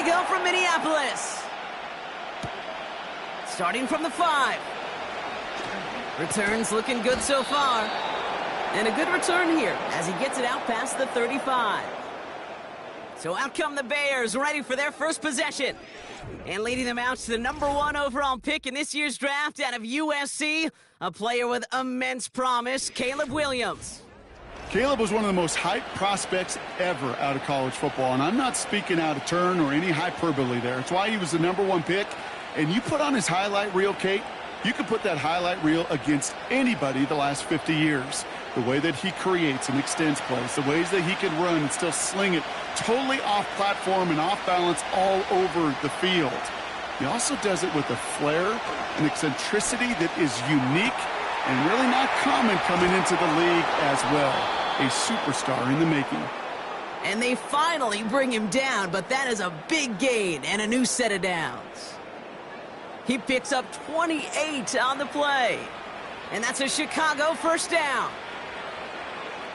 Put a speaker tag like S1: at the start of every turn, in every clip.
S1: we go from Minneapolis. Starting from the 5. Returns looking good so far. And a good return here as he gets it out past the 35. So out come the Bears, ready for their first possession. And leading them out to the #1 overall pick in this year's draft out of USC, a player with immense promise, Caleb Williams.
S2: Caleb was one of the most hyped prospects ever out of college football, and I'm not speaking out of turn or any hyperbole there. It's why he was the #1 pick. And you put on his highlight reel, Kate, you can put that highlight reel against anybody the last 50 years. The way that he creates and extends plays, the ways that he can run and still sling it totally off platform and off balance all over the field. He also does it with a flair and eccentricity that is unique and really not common coming into the league as well. A superstar in the making.
S1: And they finally bring him down, but that is a big gain and a new set of downs. He picks up 28 on the play. And that's a Chicago first down.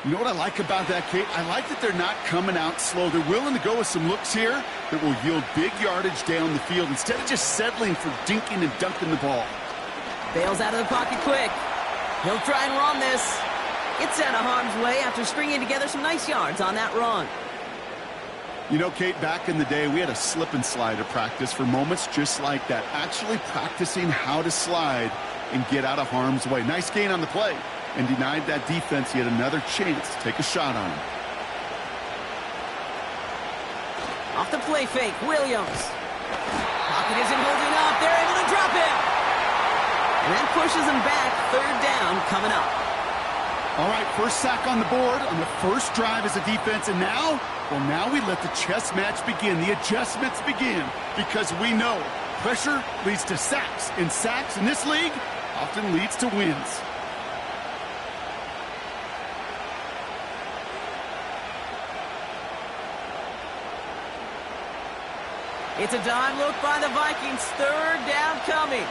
S2: You know what I like about that, Kate? I like that they're not coming out slow. They're willing to go with some looks here that will yield big yardage down the field instead of just settling for dinking and dunking the ball.
S1: Bails out of the pocket quick. He'll try and run this. Gets out of harm's way after stringing together some nice yards on that run.
S2: You know, Kate, back in the day, we had a slip and slide at practice for moments just like that. Actually practicing how to slide and get out of harm's way. Nice gain on the play. And denied that defense yet another chance to take a shot on him.
S1: Off the play fake, Williams. Pocket isn't holding up. They're able to drop him. And that pushes him back. 3rd down coming up.
S2: All right, first sack on the board on the first drive as a defense. And now, well, now we let the chess match begin. The adjustments begin because we know pressure leads to sacks. And sacks in this league often leads to wins.
S1: It's a dime look by the Vikings. 3rd down coming.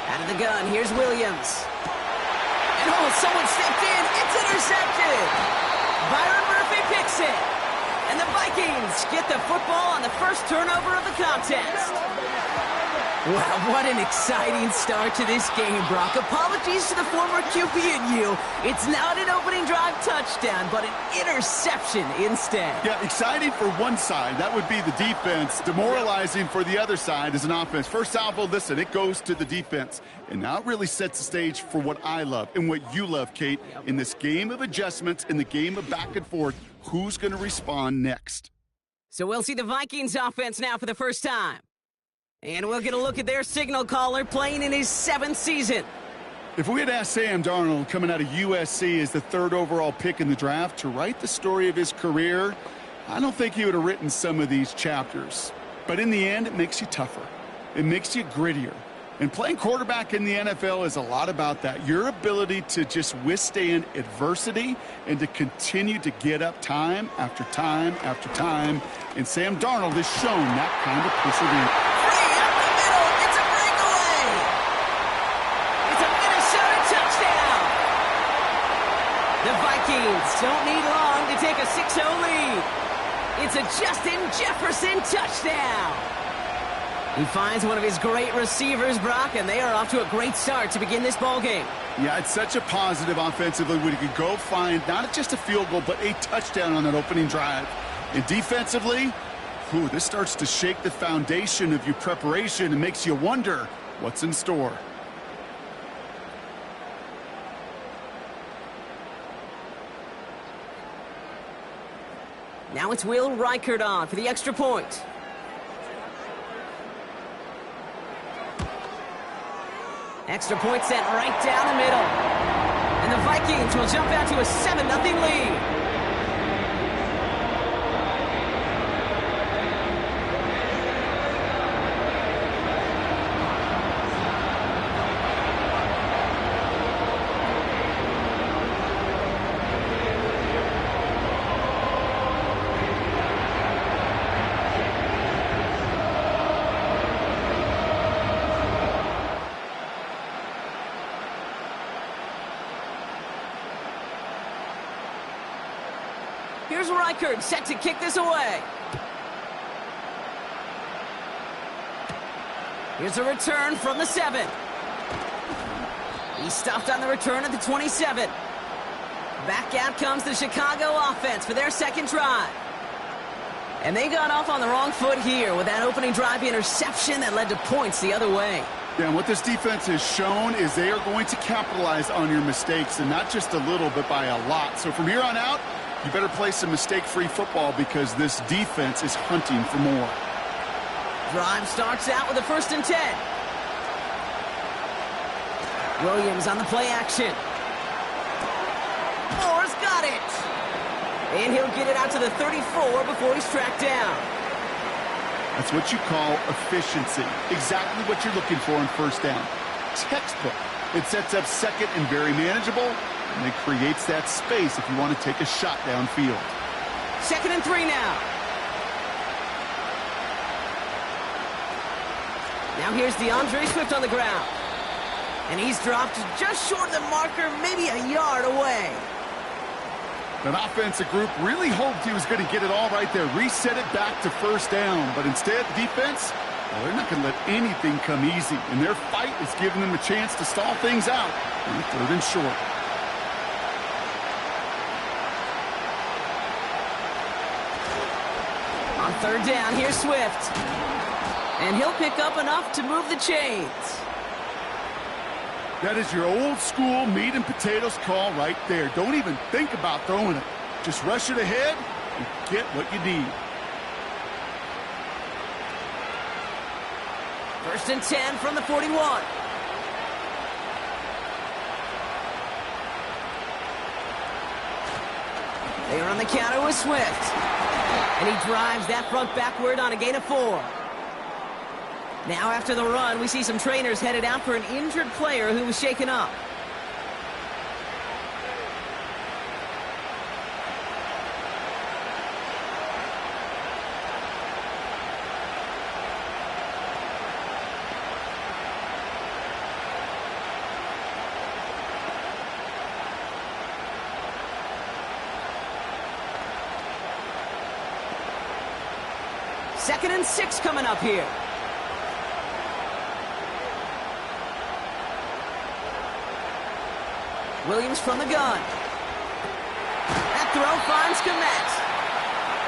S1: Out of the gun, here's Williams. And oh, someone stepped in. It's intercepted. Byron Murphy picks it. And the Vikings get the football on the first turnover of the contest. Wow, what an exciting start to this game, Brock. Apologies to the former QB and you. It's not an opening drive touchdown, but an interception instead.
S2: Yeah, exciting for one side. That would be the defense. Demoralizing for the other side as an offense. First salvo, listen, it goes to the defense. And now it really sets the stage for what I love and what you love, Kate. In this game of adjustments, in the game of back and forth, who's going to respond next?
S1: So we'll see the Vikings offense now for the first time. And we'll get a look at their signal caller playing in his 7th season.
S2: If we had asked Sam Darnold coming out of USC as the 3rd overall pick in the draft to write the story of his career, I don't think he would have written some of these chapters. But in the end, it makes you tougher. It makes you grittier. And playing quarterback in the NFL is a lot about that. Your ability to just withstand adversity and to continue to get up time after time after time. And Sam Darnold has shown that kind of perseverance.
S1: The Vikings don't need long to take a 6-0 lead. It's a Justin Jefferson touchdown. He finds one of his great receivers, Brock, and they are off to a great start to begin this ballgame.
S2: Yeah, it's such a positive offensively when you can go find not just a field goal, but a touchdown on that opening drive. And defensively, this starts to shake the foundation of your preparation and makes you wonder what's in store.
S1: Now it's Will Reichert on for the extra point. Extra point sent right down the middle. And the Vikings will jump out to a 7-0 lead. here's Reichard, set to kick this away. Here's a return from the 7. He stopped on the return at the 27. Back out comes the Chicago offense for their second drive. And they got off on the wrong foot here with that opening drive interception that led to points the other way.
S2: Yeah, and what this defense has shown is they are going to capitalize on your mistakes, and not just a little, but by a lot. So from here on out, you better play some mistake-free football because this defense is hunting for more.
S1: Drive starts out with a 1st and 10. Williams on the play action. Moore's got it. And he'll get it out to the 34 before he's tracked down.
S2: That's what you call efficiency. Exactly what you're looking for in 1st down. Textbook. It sets up 2nd and very manageable, and it creates that space if you want to take a shot downfield.
S1: 2nd and 3 now. Now here's DeAndre Swift on the ground. And he's dropped just short of the marker, maybe a yard away.
S2: That offensive group really hoped he was going to get it all right there, reset it back to 1st down. But instead, defense, well, they're not going to let anything come easy. And their fight is giving them a chance to stall things out on 3rd and short.
S1: On 3rd down, here's Swift. And he'll pick up enough to move the chains.
S2: That is your old school meat and potatoes call right there. Don't even think about throwing it. Just rush it ahead and get what you need.
S1: 1st and 10 from the 41. They are on the counter with Swift. And he drives that front backward on a gain of 4. Now after the run, we see some trainers headed out for an injured player who was shaken up. Second and 6 coming up here. Williams from the gun. That throw finds Komet.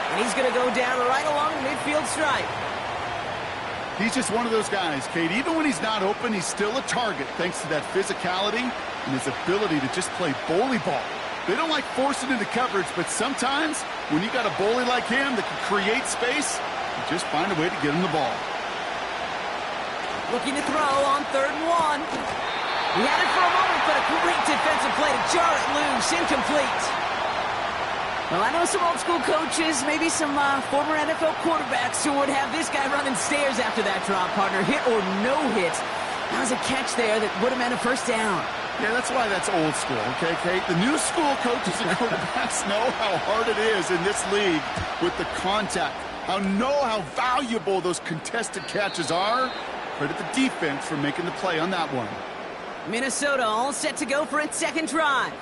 S1: And he's going to go down right along the midfield stripe.
S2: He's just one of those guys, Kate. Even when he's not open, he's still a target thanks to that physicality and his ability to just play bully ball. They don't like forcing into coverage, but sometimes when you got a bully like him that can create space, you just find a way to get him the ball.
S1: Looking to throw on 3rd and 1. He had it for a moment, but a great defensive play to jar it loose. Incomplete. Well, I know some old-school coaches, maybe some former NFL quarterbacks who would have this guy running stairs after that drop, partner. Hit or no hit. That was a catch there that would have meant a 1st down.
S2: Yeah, that's why that's old school, okay, Kate? The new school coaches and quarterbacks know how hard it is in this league with the contact. How valuable those contested catches are. Credit the defense for making the play on that one.
S1: Minnesota all set to go for its 2nd drive.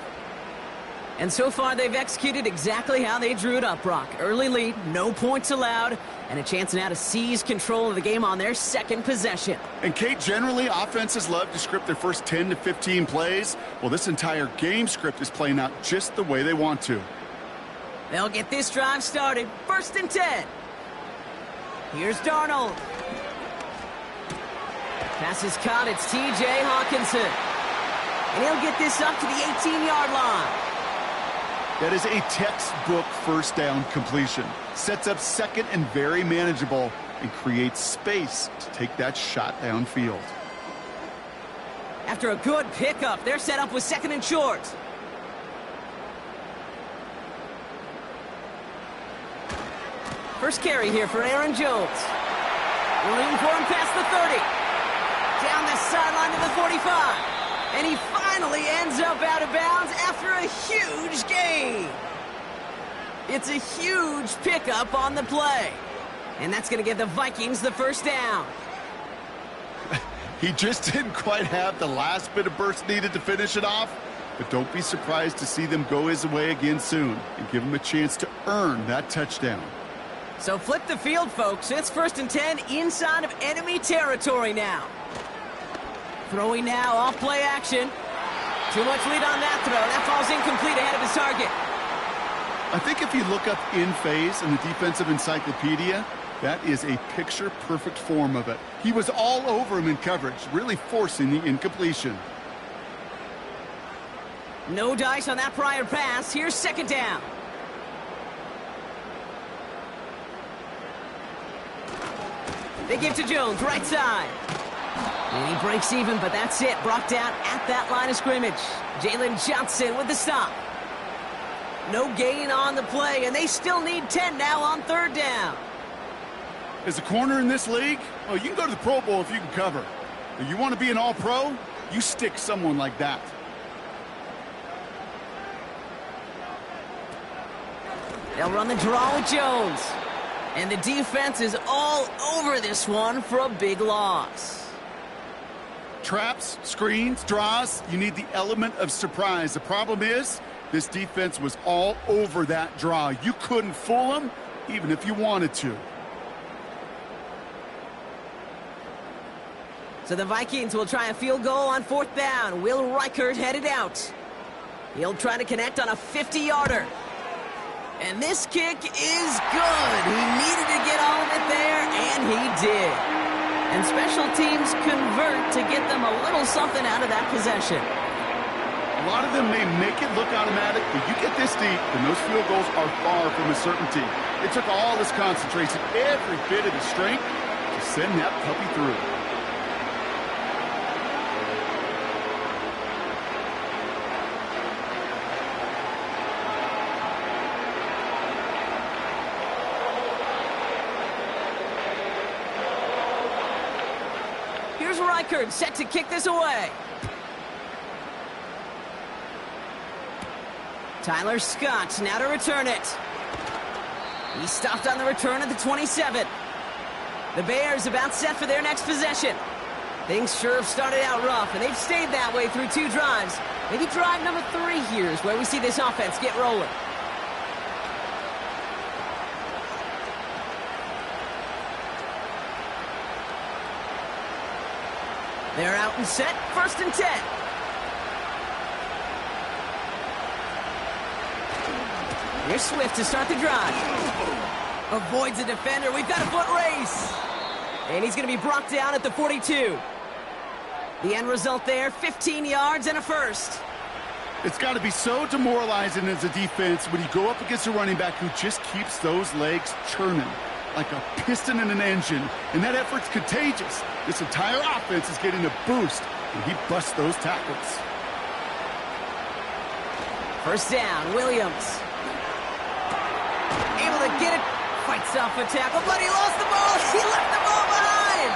S1: And so far, they've executed exactly how they drew it up, Brock. Early lead, no points allowed, and a chance now to seize control of the game on their 2nd possession.
S2: And, Kate, generally, offenses love to script their first 10 to 15 plays. Well, this entire game script is playing out just the way they want to.
S1: They'll get this drive started. 1st and 10. Here's Darnold. Pass is caught. It's T.J. Hawkinson. And he'll get this up to the 18-yard line.
S2: That is a textbook 1st down completion. Sets up 2nd and very manageable and creates space to take that shot downfield.
S1: After a good pickup, they're set up with 2nd and short. First carry here for Aaron Jones. Looking for him past the 30. Down the sideline to the 45. And he finally ends up out of bounds after a huge gain. It's a huge pickup on the play. And that's going to give the Vikings the 1st down.
S2: He just didn't quite have the last bit of burst needed to finish it off. but don't be surprised to see them go his way again soon and give him a chance to earn that touchdown.
S1: So flip the field, folks. It's 1st and 10 inside of enemy territory now. Throwing now, off play action. Too much lead on that throw. That falls incomplete ahead of his target.
S2: I think if you look up in phase in the defensive encyclopedia, that is a picture-perfect form of it. He was all over him in coverage, really forcing the incompletion.
S1: No dice on that prior pass. Here's 2nd down. They give to Jones, right side. And he breaks even, but that's it. Brought down at that line of scrimmage. Jalen Johnson with the stop. No gain on the play, and they still need 10 now on 3rd down.
S2: As a corner in this league, well, you can go to the Pro Bowl if you can cover. If you want to be an all-pro, you stick someone like that.
S1: They'll run the draw with Jones. And the defense is all over this one for a big loss.
S2: Traps, screens, draws, you need the element of surprise. The problem is, this defense was all over that draw. You couldn't fool them, even if you wanted to.
S1: So the Vikings will try a field goal on 4th down. Will Reichert headed out. He'll try to connect on a 50-yarder. And this kick is good. He needed to get all of it there, and he did. And special teams convert to get them a little something out of that possession.
S2: A lot of them may make it look automatic, but you get this deep, and those field goals are far from a certainty. It took all this concentration, every bit of the strength, to send that puppy through.
S1: Here's Reichert set to kick this away. Tyler Scott now to return it. He stopped on the return at the 27. The Bears about set for their next possession. Things sure have started out rough, and they've stayed that way through 2 drives. Maybe drive number 3 here is where we see this offense get rolling. They're out and set, 1st and 10. Here's Swift to start the drive. Avoids a defender. We've got a foot race. And he's going to be brought down at the 42. The end result there, 15 yards and a first.
S2: It's got to be so demoralizing as a defense when you go up against a running back who just keeps those legs churning like a piston in an engine, and that effort's contagious. This entire offense is getting a boost, and he busts those tackles. 1st down, Williams. Able to get it, fights off a tackle, but he lost the ball. He left the ball behind.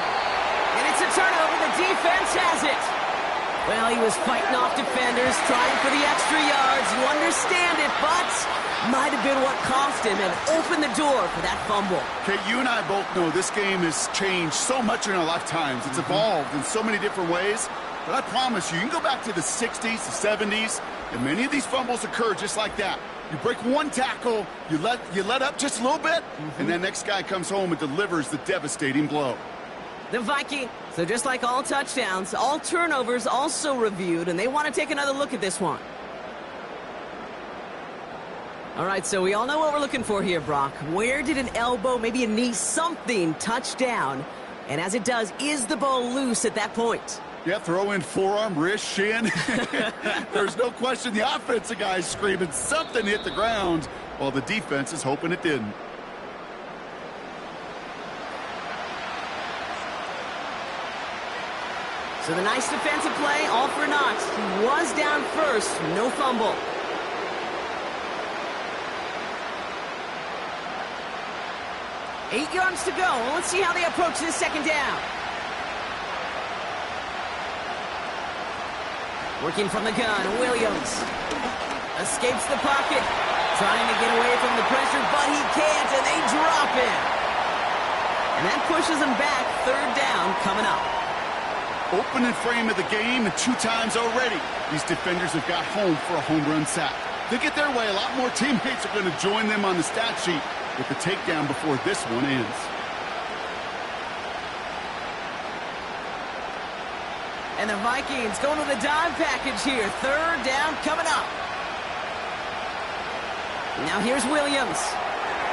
S2: And it's a turnover. The defense has it. Well, he was fighting off defenders, trying for the extra yards. You understand it, but might have been what cost him and opened the door for that fumble. Okay, you and I both know this game has changed so much in our lifetimes. It's evolved in so many different ways. But I promise you, you can go back to the 60s, the 70s, and many of these fumbles occur just like that. You break one tackle, you let up just a little bit, and that next guy comes home and delivers the devastating blow.
S1: The Vikings, so just like all touchdowns, all turnovers also reviewed, and they want to take another look at this one. All right, so we all know what we're looking for here, Brock. Where did an elbow, maybe a knee, something touch down? And as it does, is the ball loose at that point?
S2: Yeah, throw in forearm, wrist, shin. There's no question the offensive guy's screaming something hit the ground while the defense is hoping it didn't.
S1: So the nice defensive play, all for naught. He was down first, no fumble. Eight yards to go. Let's see how they approach this 2nd down. Working from the gun, Williams escapes the pocket, trying to get away from the pressure, but he can't, and they drop him. And that pushes him back, 3rd down coming up.
S2: Opening frame of the game, and 2 times already, these defenders have got home for a home run sack. They get their way, a lot more teammates are going to join them on the stat sheet with the takedown before this one ends.
S1: And the Vikings going to the dime package here. 3rd down coming up. Now here's Williams.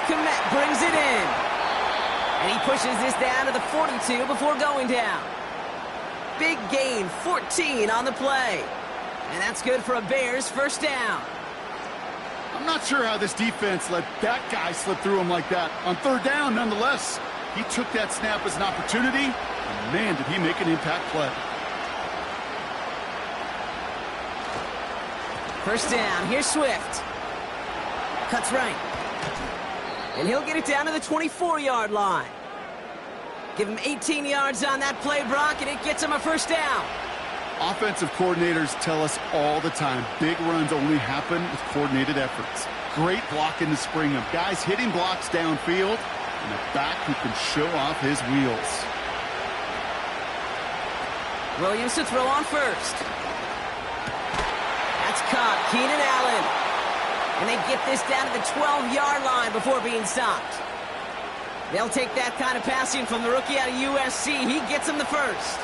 S1: Komet brings it in. And he pushes this down to the 42 before going down. Big gain, 14 on the play. And that's good for a Bears 1st down.
S2: I'm not sure how this defense let that guy slip through him like that. On 3rd down, nonetheless, he took that snap as an opportunity. And man, did he make an impact play.
S1: 1st down, here's Swift. Cuts right. And he'll get it down to the 24-yard line. Give him 18 yards on that play, Brock, and it gets him a 1st down.
S2: Offensive coordinators tell us all the time, big runs only happen with coordinated efforts. Great blocking to spring them. Guys hitting blocks downfield, and a back who can show off his wheels.
S1: Williams to throw on 1st. That's caught. Keenan Allen. And they get this down to the 12-yard line before being stopped. They'll take that kind of passing from the rookie out of USC. He gets them the 1st.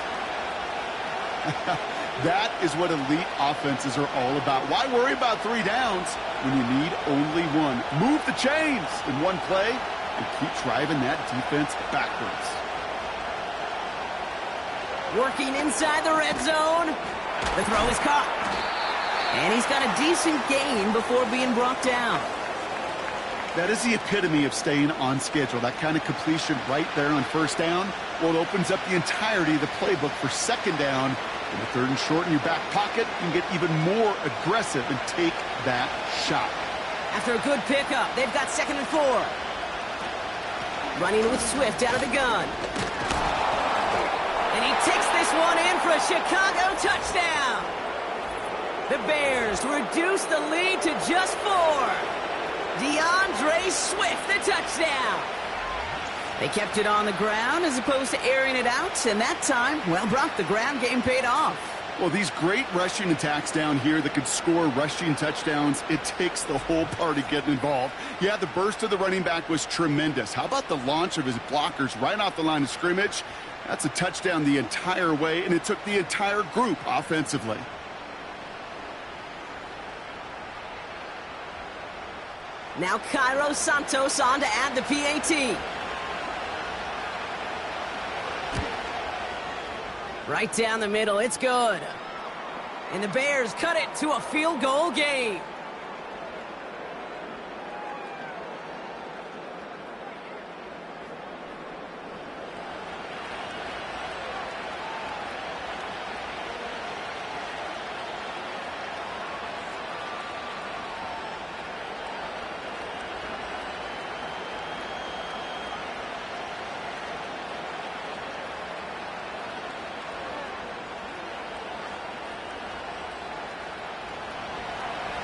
S2: That is what elite offenses are all about. Why worry about 3 downs when you need only 1? Move the chains in one play and keep driving that defense backwards.
S1: Working inside the red zone. The throw is caught. And he's got a decent gain before being brought down.
S2: That is the epitome of staying on schedule. That kind of completion right there on 1st down. Well, it opens up the entirety of the playbook for 2nd down. In the 3rd and short in your back pocket, you can get even more aggressive and take that shot.
S1: After a good pickup, they've got 2nd and 4. Running with Swift out of the gun. And he takes this one in for a Chicago touchdown. The Bears reduce the lead to just 4. DeAndre Swift, the touchdown. They kept it on the ground as opposed to airing it out, and that time, well, Brock, the ground game paid off.
S2: Well, these great rushing attacks down here that could score rushing touchdowns, it takes the whole party getting involved. Yeah, the burst of the running back was tremendous. How about the launch of his blockers right off the line of scrimmage? That's a touchdown the entire way, and it took the entire group offensively.
S1: Now Cairo Santos on to add the PAT. Right down the middle, it's good. And the Bears cut it to a field goal game.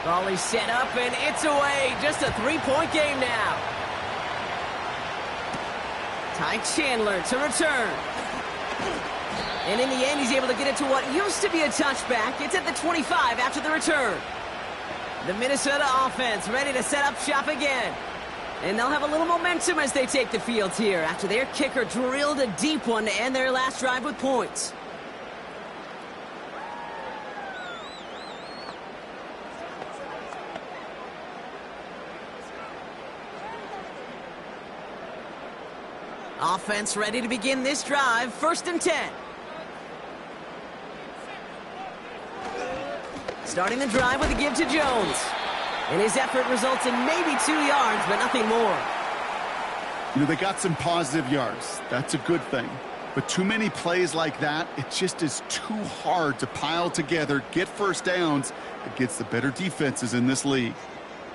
S1: Ball is set up, and it's away. Just a 3-point game now. Ty Chandler to return. And in the end, he's able to get it to what used to be a touchback. It's at the 25 after the return. The Minnesota offense ready to set up shop again. And they'll have a little momentum as they take the field here after their kicker drilled a deep one to end their last drive with points. Offense ready to begin this drive. 1st and 10. Starting the drive with a give to Jones. And his effort results in maybe 2 yards, but nothing more.
S2: You know, they got some positive yards. That's a good thing. But too many plays like that, it just is too hard to pile together, get 1st downs against the better defenses in this league.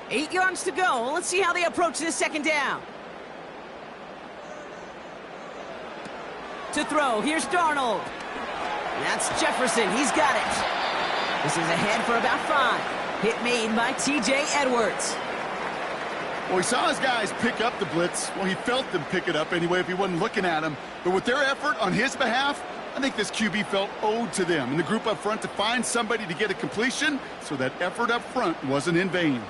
S1: 8 yards to go. Let's see how they approach this 2nd down. To throw, here's Darnold. That's Jefferson, he's got it. This is ahead for about 5. Hit made by TJ Edwards.
S2: Well, he saw his guys pick up the blitz. Well, he felt them pick it up anyway if he wasn't looking at him. But with their effort on his behalf, I think this QB felt owed to them and the group up front to find somebody to get a completion so that effort up front wasn't in vain.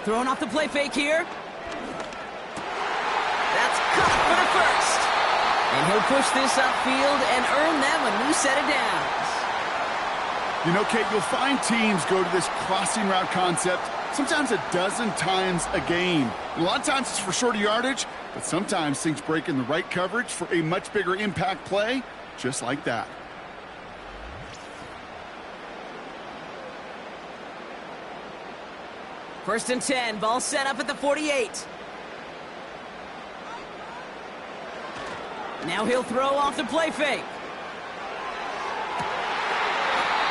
S1: Throwing off the play fake here. That's caught for the first. And he'll push this upfield and earn them a new set of downs.
S2: You know, Kate, you'll find teams go to this crossing route concept sometimes a dozen times a game. A lot of times it's for shorter yardage, but sometimes things break in the right coverage for a much bigger impact play, just like that.
S1: First and 10, ball set up at the 48. Now he'll throw off the play fake.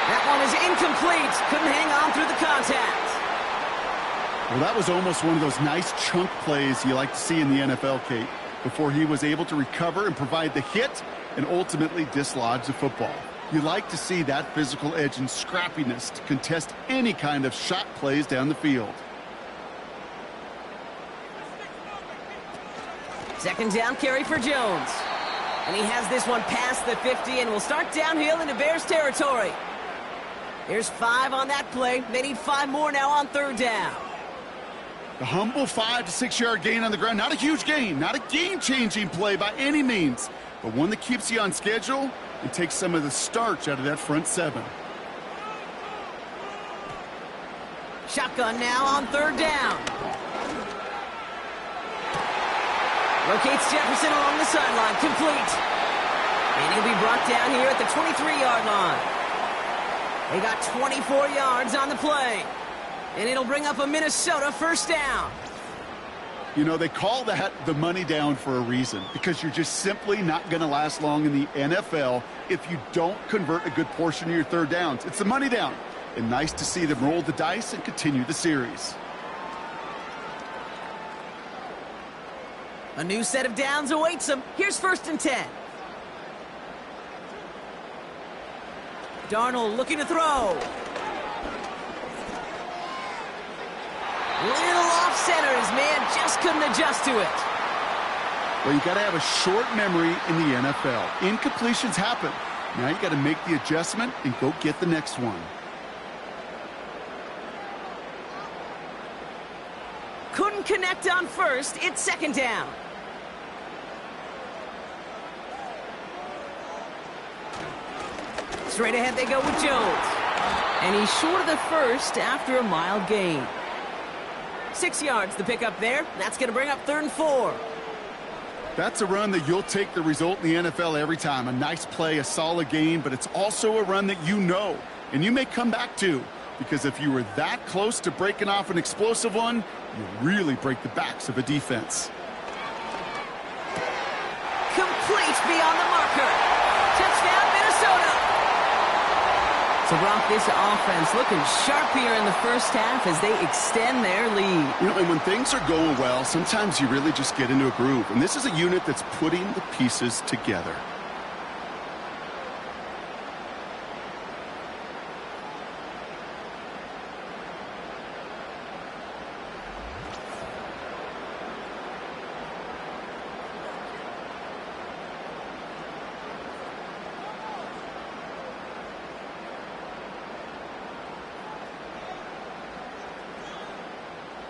S1: That one is incomplete. Couldn't hang on through the contact.
S2: Well, that was almost one of those nice chunk plays you like to see in the NFL, Kate, before he was able to recover and provide the hit and ultimately dislodge the football. You like to see that physical edge and scrappiness to contest any kind of shot plays down the field.
S1: Second down carry for Jones. And he has this one past the 50 and will start downhill into Bears territory. There's 5 on that play. They need 5 more now on third down.
S2: The humble 5 to 6 yard gain on the ground. Not a huge gain, not a game-changing play by any means, but one that keeps you on schedule and takes some of the starch out of that front 7.
S1: Shotgun now on third down. Locates Jefferson along the sideline, complete. And he'll be brought down here at the 23-yard line. They got 24 yards on the play. And it'll bring up a Minnesota first down.
S2: You know, they call that the money down for a reason, because you're just simply not going to last long in the NFL if you don't convert a good portion of your third downs. It's the money down. And nice to see them roll the dice and continue the series.
S1: A new set of downs awaits them. Here's first and 10. Darnold looking to throw. Little off center. His man just couldn't adjust to it.
S2: Well, you got to have a short memory in the NFL. Incompletions happen. Now you got to make the adjustment and go get the next one.
S1: Couldn't connect on first. It's second down. Straight ahead they go with Jones. And he's short of the first after a mild gain. 6 yards the pickup there. That's going to bring up third and 4.
S2: That's a run that you'll take the result in the NFL every time. A nice play, a solid game, but it's also a run that you know and you may come back to, because if you were that close to breaking off an explosive one, you really break the backs of a defense.
S1: Complete beyond the marker. Touchdown, Minnesota. So, Brock, this offense looking sharp here in the first half as they extend their lead.
S2: You know, and when things are going well, sometimes you really just get into a groove. And this is a unit that's putting the pieces together.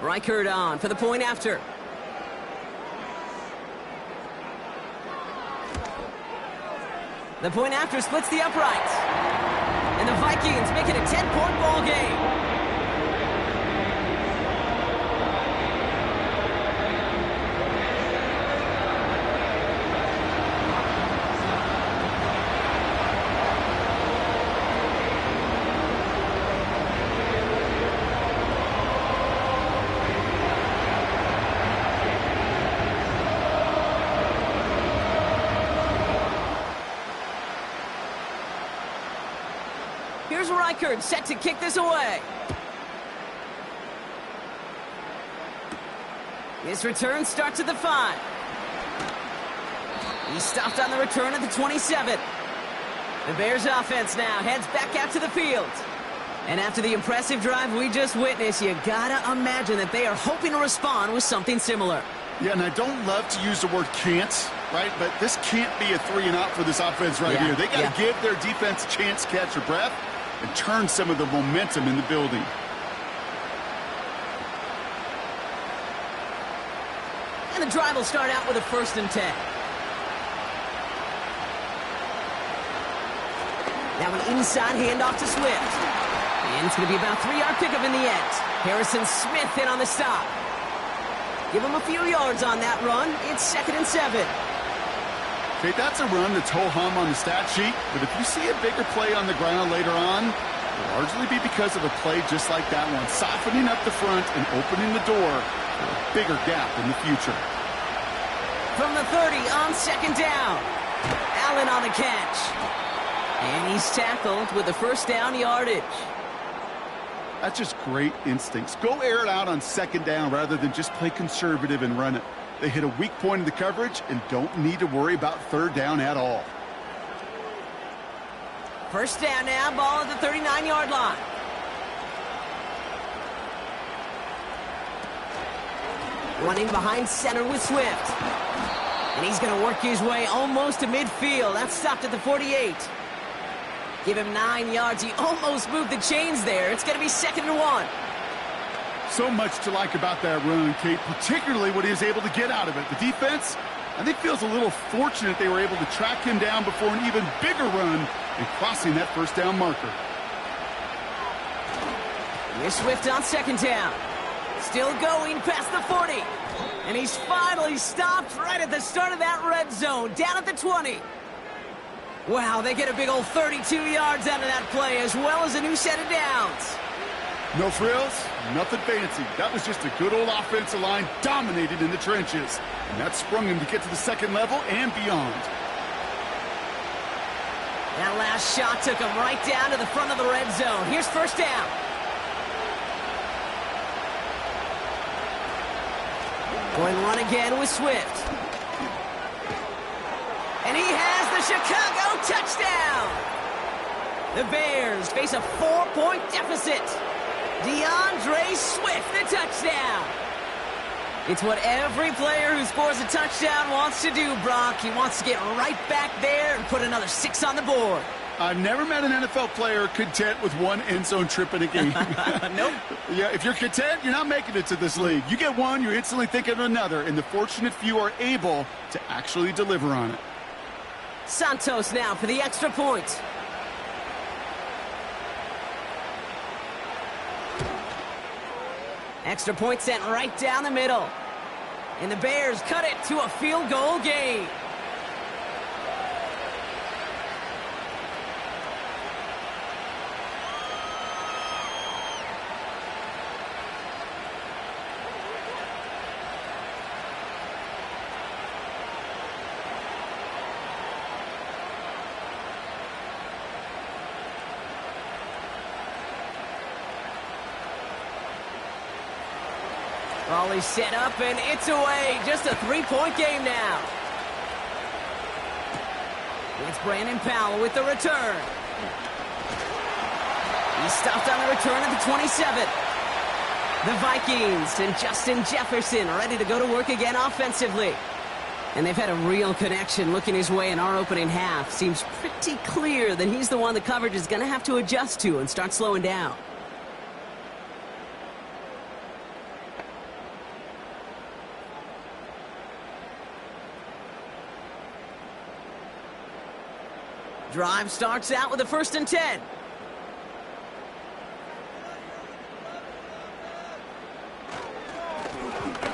S1: Reichert on for the point after. The point after splits the uprights. And the Vikings make it a 10-point ball game. Here's Reichert set to kick this away. His return starts at the 5. He stopped on the return at the 27. The Bears offense now heads back out to the field. And after the impressive drive we just witnessed, you gotta imagine that they are hoping to respond with something similar.
S2: Yeah, and I don't love to use the word can't, right? But this can't be a 3-and-out for this offense right here. They got to give their defense a chance to catch their breath and turn some of the momentum in the building.
S1: And the drive will start out with a 1st and 10. Now an inside handoff to Swift. And it's going to be about a 3-yard pickup in the end. Harrison Smith in on the stop. Give him a few yards on that run. It's 2nd and 7.
S2: Okay, that's a run that's ho-hum on the stat sheet, but if you see a bigger play on the ground later on, it'll largely be because of a play just like that one, softening up the front and opening the door for a bigger gap in the future.
S1: From the 30 on 2nd down. Allen on the catch. And he's tackled with the 1st down yardage.
S2: That's just great instincts. Go air it out on 2nd down rather than just play conservative and run it. They hit a weak point in the coverage and don't need to worry about 3rd down at all.
S1: 1st down now, ball at the 39-yard line. Running behind center with Swift. And he's going to work his way almost to midfield. That's stopped at the 48. Give him 9 yards. He almost moved the chains there. It's going to be 2nd and 1.
S2: So much to like about that run, Kate, particularly what he was able to get out of it. The defense, I think, feels a little fortunate they were able to track him down before an even bigger run and crossing that 1st down marker.
S1: Here's Swift on 2nd down. Still going past the 40. And he's finally stopped right at the start of that red zone, down at the 20. Wow, they get a big old 32 yards out of that play, as well as a new set of downs.
S2: No frills, nothing fancy. That was just a good old offensive line dominated in the trenches. And that sprung him to get to the 2nd level and beyond.
S1: That last shot took him right down to the front of the red zone. Here's 1st down. Going run again with Swift. And he has the Chicago touchdown. The Bears face a 4-point deficit. DeAndre Swift, the touchdown. It's what every player who scores a touchdown wants to do, Brock. He wants to get right back there and put another 6 on the board.
S2: I've never met an NFL player content with one end zone trip in a game.
S1: Nope.
S2: Yeah, if you're content, you're not making it to this league. You get one, you're instantly thinking of another, and the fortunate few are able to actually deliver on it.
S1: Santos now for the extra point. Extra point sent right down the middle. And the Bears cut it to a field goal game. Volley set up, and it's away. Just a 3-point game now. It's Brandon Powell with the return. He stopped on the return at the 27. The Vikings and Justin Jefferson ready to go to work again offensively. And they've had a real connection looking his way in our opening half. Seems pretty clear that he's the one the coverage is going to have to adjust to and start slowing down. Drive starts out with a 1st and 10.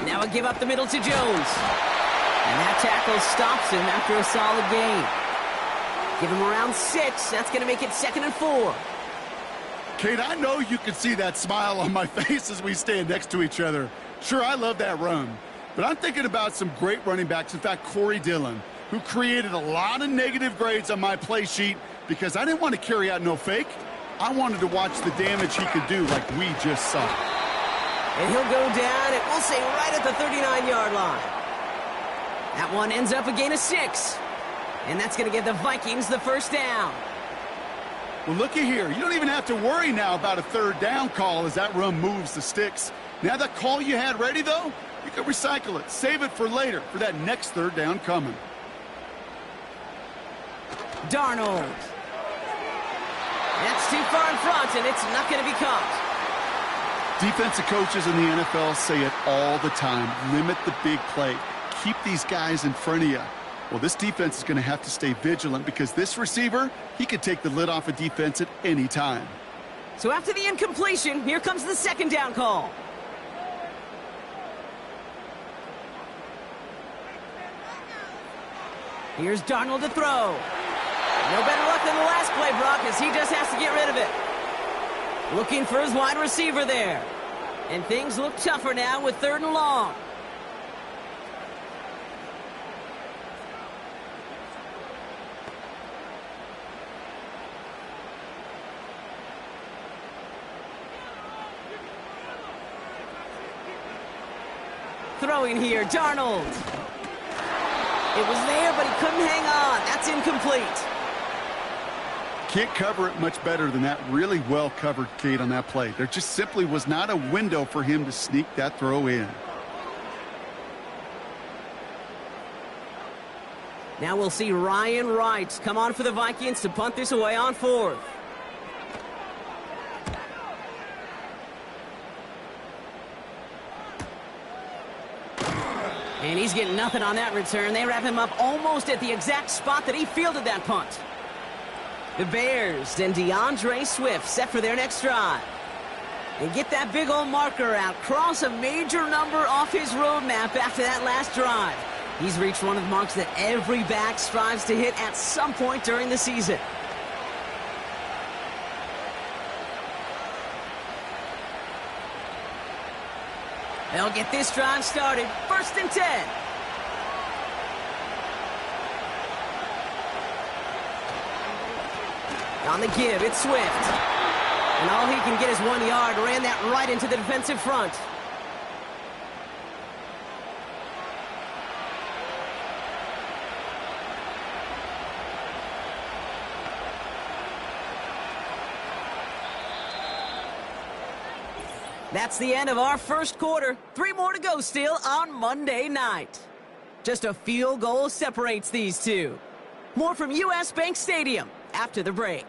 S1: Now a give up the middle to Jones. And that tackle stops him after a solid gain. Give him around 6. That's going to make it 2nd and 4.
S2: Kate, I know you can see that smile on my face as we stand next to each other. Sure, I love that run. But I'm thinking about some great running backs. In fact, Corey Dillon, who created a lot of negative grades on my play sheet because I didn't want to carry out no fake. I wanted to watch the damage he could do like we just saw.
S1: And he'll go down, and we'll say right at the 39-yard line. That one ends up a gain of 6. And that's going to give the Vikings the 1st down.
S2: Well, looky here. You don't even have to worry now about a 3rd down call as that run moves the sticks. Now that call you had ready, though, You can recycle it. Save it for later for that next third down coming.
S1: Darnold. That's too far in front, and it's not going to be caught.
S2: Defensive coaches in the NFL say it all the time. Limit the big play. Keep these guys in front of you. Well, this defense is going to have to stay vigilant because this receiver, he could take the lid off a defense at any time.
S1: So after the incompletion, here comes the second down call. Here's Darnold to throw. No better luck than the last play, Brock, as he just has to get rid of it. Looking for his wide receiver there. And things look tougher now with 3rd and long. Throwing here, Darnold. It was there, but he couldn't hang on. That's incomplete.
S2: Can't cover it much better than that. Really well covered, Kate, on that play. There just simply was not a window for him to sneak that throw in.
S1: Now we'll see Ryan Wright come on for the Vikings to punt this away on 4th. And he's getting nothing on that return. They wrap him up almost at the exact spot that he fielded that punt. The Bears and DeAndre Swift set for their next drive. And get that big old marker out. Cross a major number off his roadmap after that last drive. He's reached one of the marks that every back strives to hit at some point during the season. They'll get this drive started. 1st and 10. On the give, it's Swift. And all he can get is 1 yard. Ran that right into the defensive front. That's the end of our first quarter. 3 more to go still on Monday night. Just a field goal separates these two. More from US Bank Stadium after the break.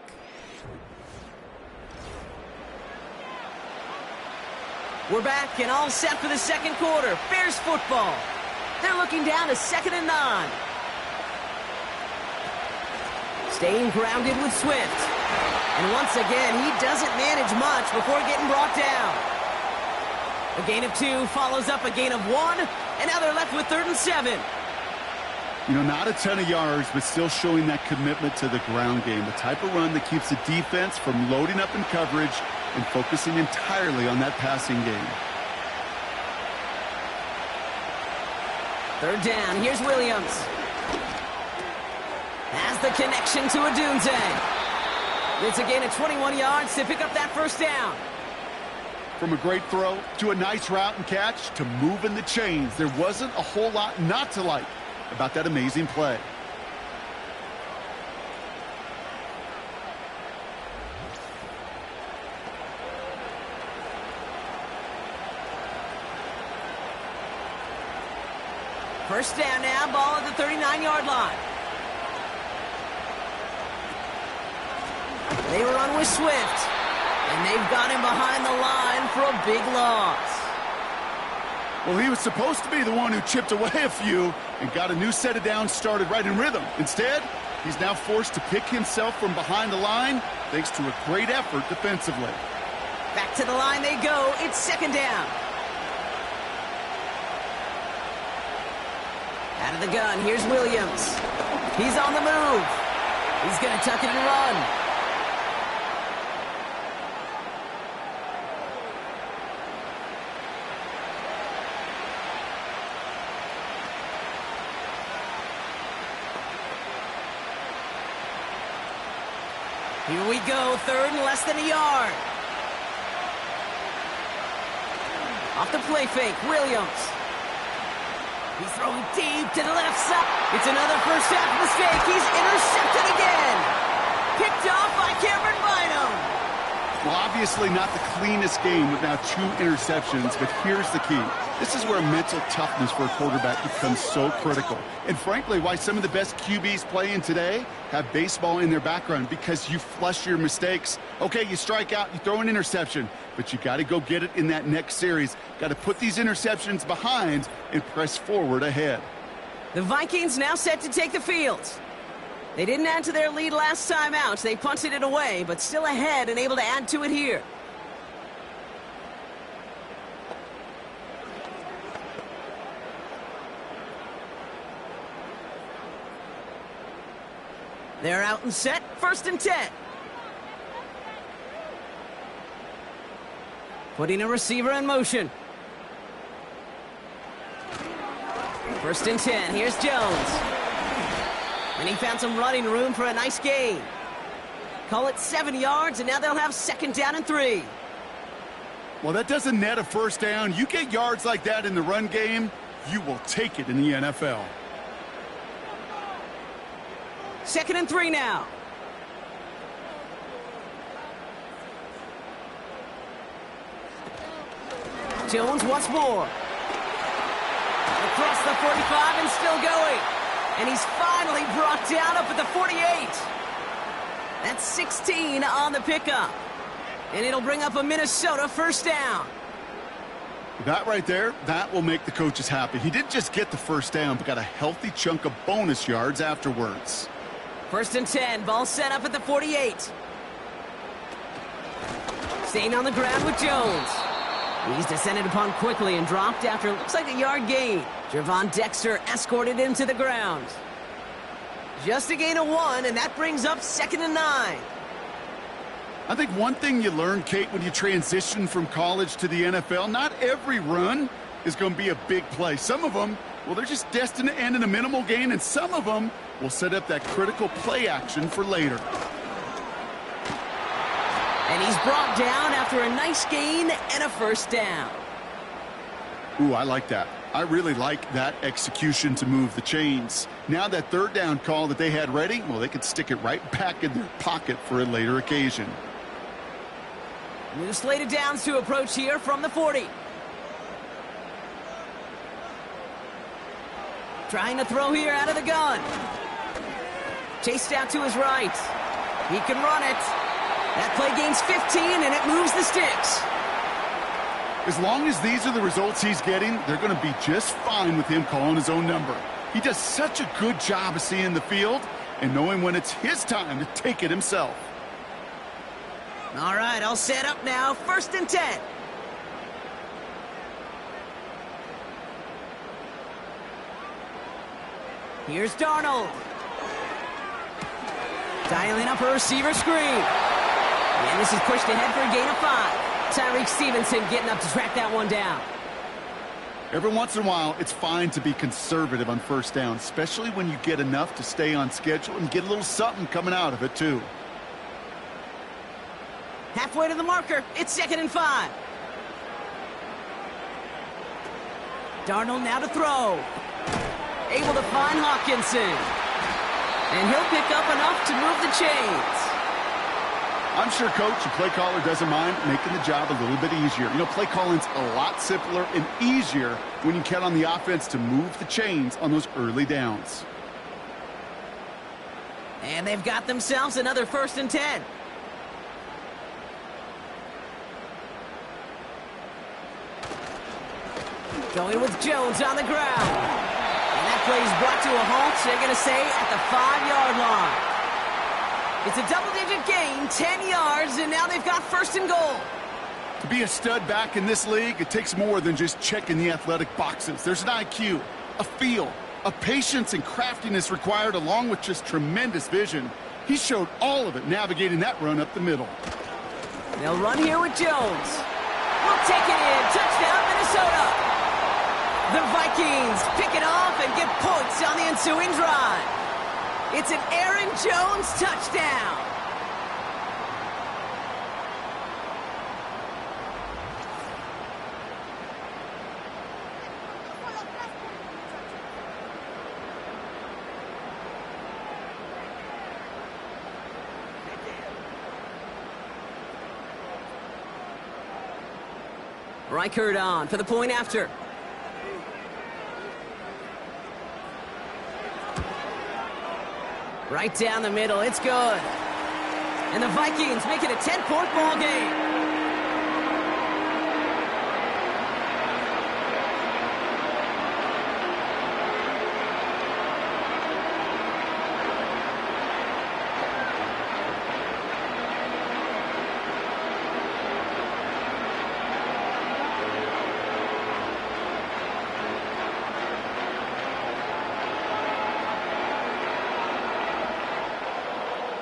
S1: We're back and all set for the second quarter. Bears football. They're looking down to 2nd and 9. Staying grounded with Swift. And once again, he doesn't manage much before getting brought down. A gain of 2 follows up a gain of 1, and now they're left with 3rd and 7.
S2: You know, not a ton of yards, but still showing that commitment to the ground game. The type of run that keeps the defense from loading up in coverage and focusing entirely on that passing game.
S1: 3rd down, here's Williams. Has the connection to Odunze. It's a gain of 21 yards to pick up that 1st down.
S2: From a great throw to a nice route and catch to moving the chains, there wasn't a whole lot not to like about that amazing play.
S1: First down now, ball at the 39-yard line. They run with Swift. And they've got him behind the line for a big loss.
S2: Well, he was supposed to be the one who chipped away a few and got a new set of downs started right in rhythm. Instead, he's now forced to pick himself from behind the line thanks to a great effort defensively.
S1: Back to the line they go. It's 2nd down. Out of the gun, here's Williams. He's on the move. He's going to tuck it and run. Here we go, 3rd and less than a yard. Off the play fake, Williams. He's throwing deep to the left side. It's another first half mistake. He's intercepted again. Picked off by Cameron Bynum.
S2: Well, obviously not the cleanest game with now 2 interceptions, but here's the key. This is where mental toughness for a quarterback becomes so critical. And frankly, why some of the best QBs playing today have baseball in their background, because you flush your mistakes. Okay, you strike out, you throw an interception, but you got to go get it in that next series. Got to put these interceptions behind and press forward ahead.
S1: The Vikings now set to take the field. They didn't add to their lead last time out. They punted it away, but still ahead and able to add to it here. They're out and set. 1st and 10. Putting a receiver in motion. 1st and 10. Here's Jones. And he found some running room for a nice gain. Call it 7 yards, and now they'll have 2nd down and 3.
S2: Well, that doesn't net a 1st down. You get yards like that in the run game, you will take it in the NFL.
S1: 2nd and 3 now. Jones once more. Across the 45 and still going. And he's finally brought down up at the 48. That's 16 on the pickup. And it'll bring up a Minnesota 1st down.
S2: That right there, that will make the coaches happy. He didn't just get the 1st down, but got a healthy chunk of bonus yards afterwards.
S1: 1st and 10, ball set up at the 48. Staying on the ground with Jones. He's descended upon quickly and dropped after it looks like a yard gain. Javon Dexter escorted him to the ground. Just a gain of 1, and that brings up 2nd and 9.
S2: I think one thing you learn, Kate, when you transition from college to the NFL, not every run is going to be a big play. Some of them, well, they're just destined to end in a minimal gain, and some of them will set up that critical play action for later.
S1: And he's brought down after a nice gain and a 1st down.
S2: Ooh, I like that. I really like that execution to move the chains. Now that 3rd down call that they had ready, well, they could stick it right back in their pocket for a later occasion.
S1: New slate of downs to approach here from the 40. Trying to throw here out of the gun. Chased out to his right. He can run it. That play gains 15, and it moves the sticks.
S2: As long as these are the results he's getting, they're going to be just fine with him calling his own number. He does such a good job of seeing the field and knowing when it's his time to take it himself.
S1: All right, all set up now. 1st and 10. Here's Darnold. Dialing up a receiver screen. And this is pushed ahead for a gain of 5. Tyreek Stevenson getting up to track that one down.
S2: Every once in a while, it's fine to be conservative on 1st down, especially when you get enough to stay on schedule and get a little something coming out of it, too.
S1: Halfway to the marker. It's 2nd and 5. Darnold now to throw. Able to find Hawkinson. And he'll pick up enough to move the chains.
S2: I'm sure coach and play caller doesn't mind making the job a little bit easier. You know, play calling's a lot simpler and easier when you count on the offense to move the chains on those early downs.
S1: And they've got themselves another 1st and 10. Going with Jones on the ground. And that play is brought to a halt, they're going to say, at the 5-yard line. It's a double-digit gain, 10 yards, and now they've got 1st and goal.
S2: To be a stud back in this league, it takes more than just checking the athletic boxes. There's an IQ, a feel, a patience and craftiness required, along with just tremendous vision. He showed all of it navigating that run up the middle.
S1: They'll run here with Jones. We'll take it in. Touchdown, Minnesota. The Vikings pick it off and get points on the ensuing drive. It's an Aaron Jones touchdown. Reichert on for the point after. Right down the middle, it's good. And the Vikings make it a 10-point ball game.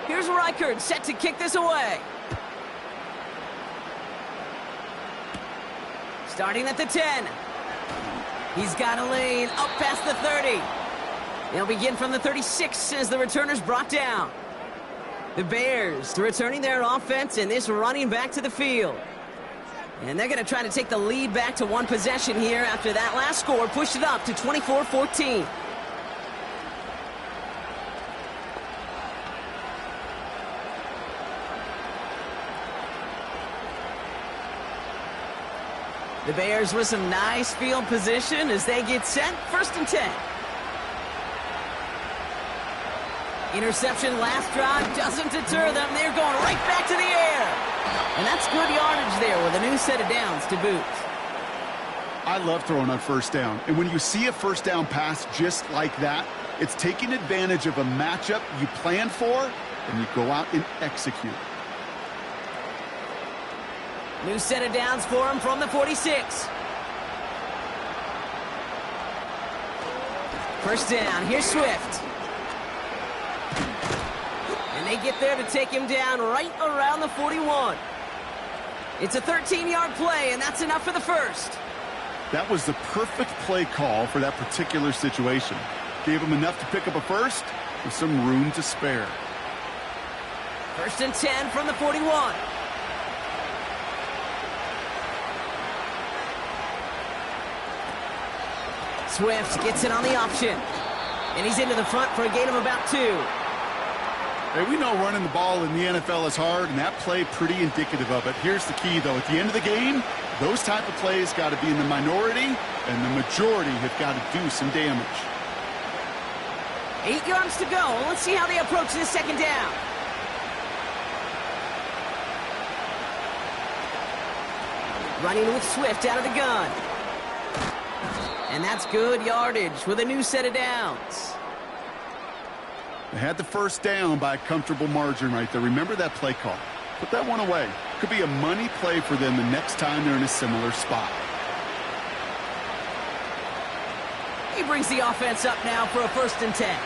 S1: Here's Reichert, set to kick this away. Starting at the 10. He's got a lane up past the 30. They'll begin from the 36 as the returner's brought down. The Bears returning their offense and this running back to the field. And they're going to try to take the lead back to one possession here after that last score pushed it up to 24-14. The Bears with some nice field position as they get set. 1st and 10. Interception last drive doesn't deter them. They're going right back to the air. And that's good yardage there with a new set of downs to boot.
S2: I love throwing on 1st down. And when you see a 1st down pass just like that, it's taking advantage of a matchup you planned for, and you go out and execute.
S1: New set of downs for him from the 46. 1st down. Here's Swift. And they get there to take him down right around the 41. It's a 13-yard play, and that's enough for the 1st.
S2: That was the perfect play call for that particular situation. Gave him enough to pick up a 1st with some room to spare.
S1: 1st and 10 from the 41. Swift gets it on the option. And he's into the front for a gain of about 2.
S2: Hey, we know running the ball in the NFL is hard, and that play pretty indicative of it. Here's the key, though. At the end of the game, those type of plays got to be in the minority, and the majority have got to do some damage.
S1: 8 yards to go. Let's see how they approach this 2nd down. Running with Swift out of the gun. And that's good yardage with a new set of downs.
S2: They had the 1st down by a comfortable margin right there. Remember that play call. Put that one away. Could be a money play for them the next time they're in a similar spot.
S1: He brings the offense up now for a 1st and 10.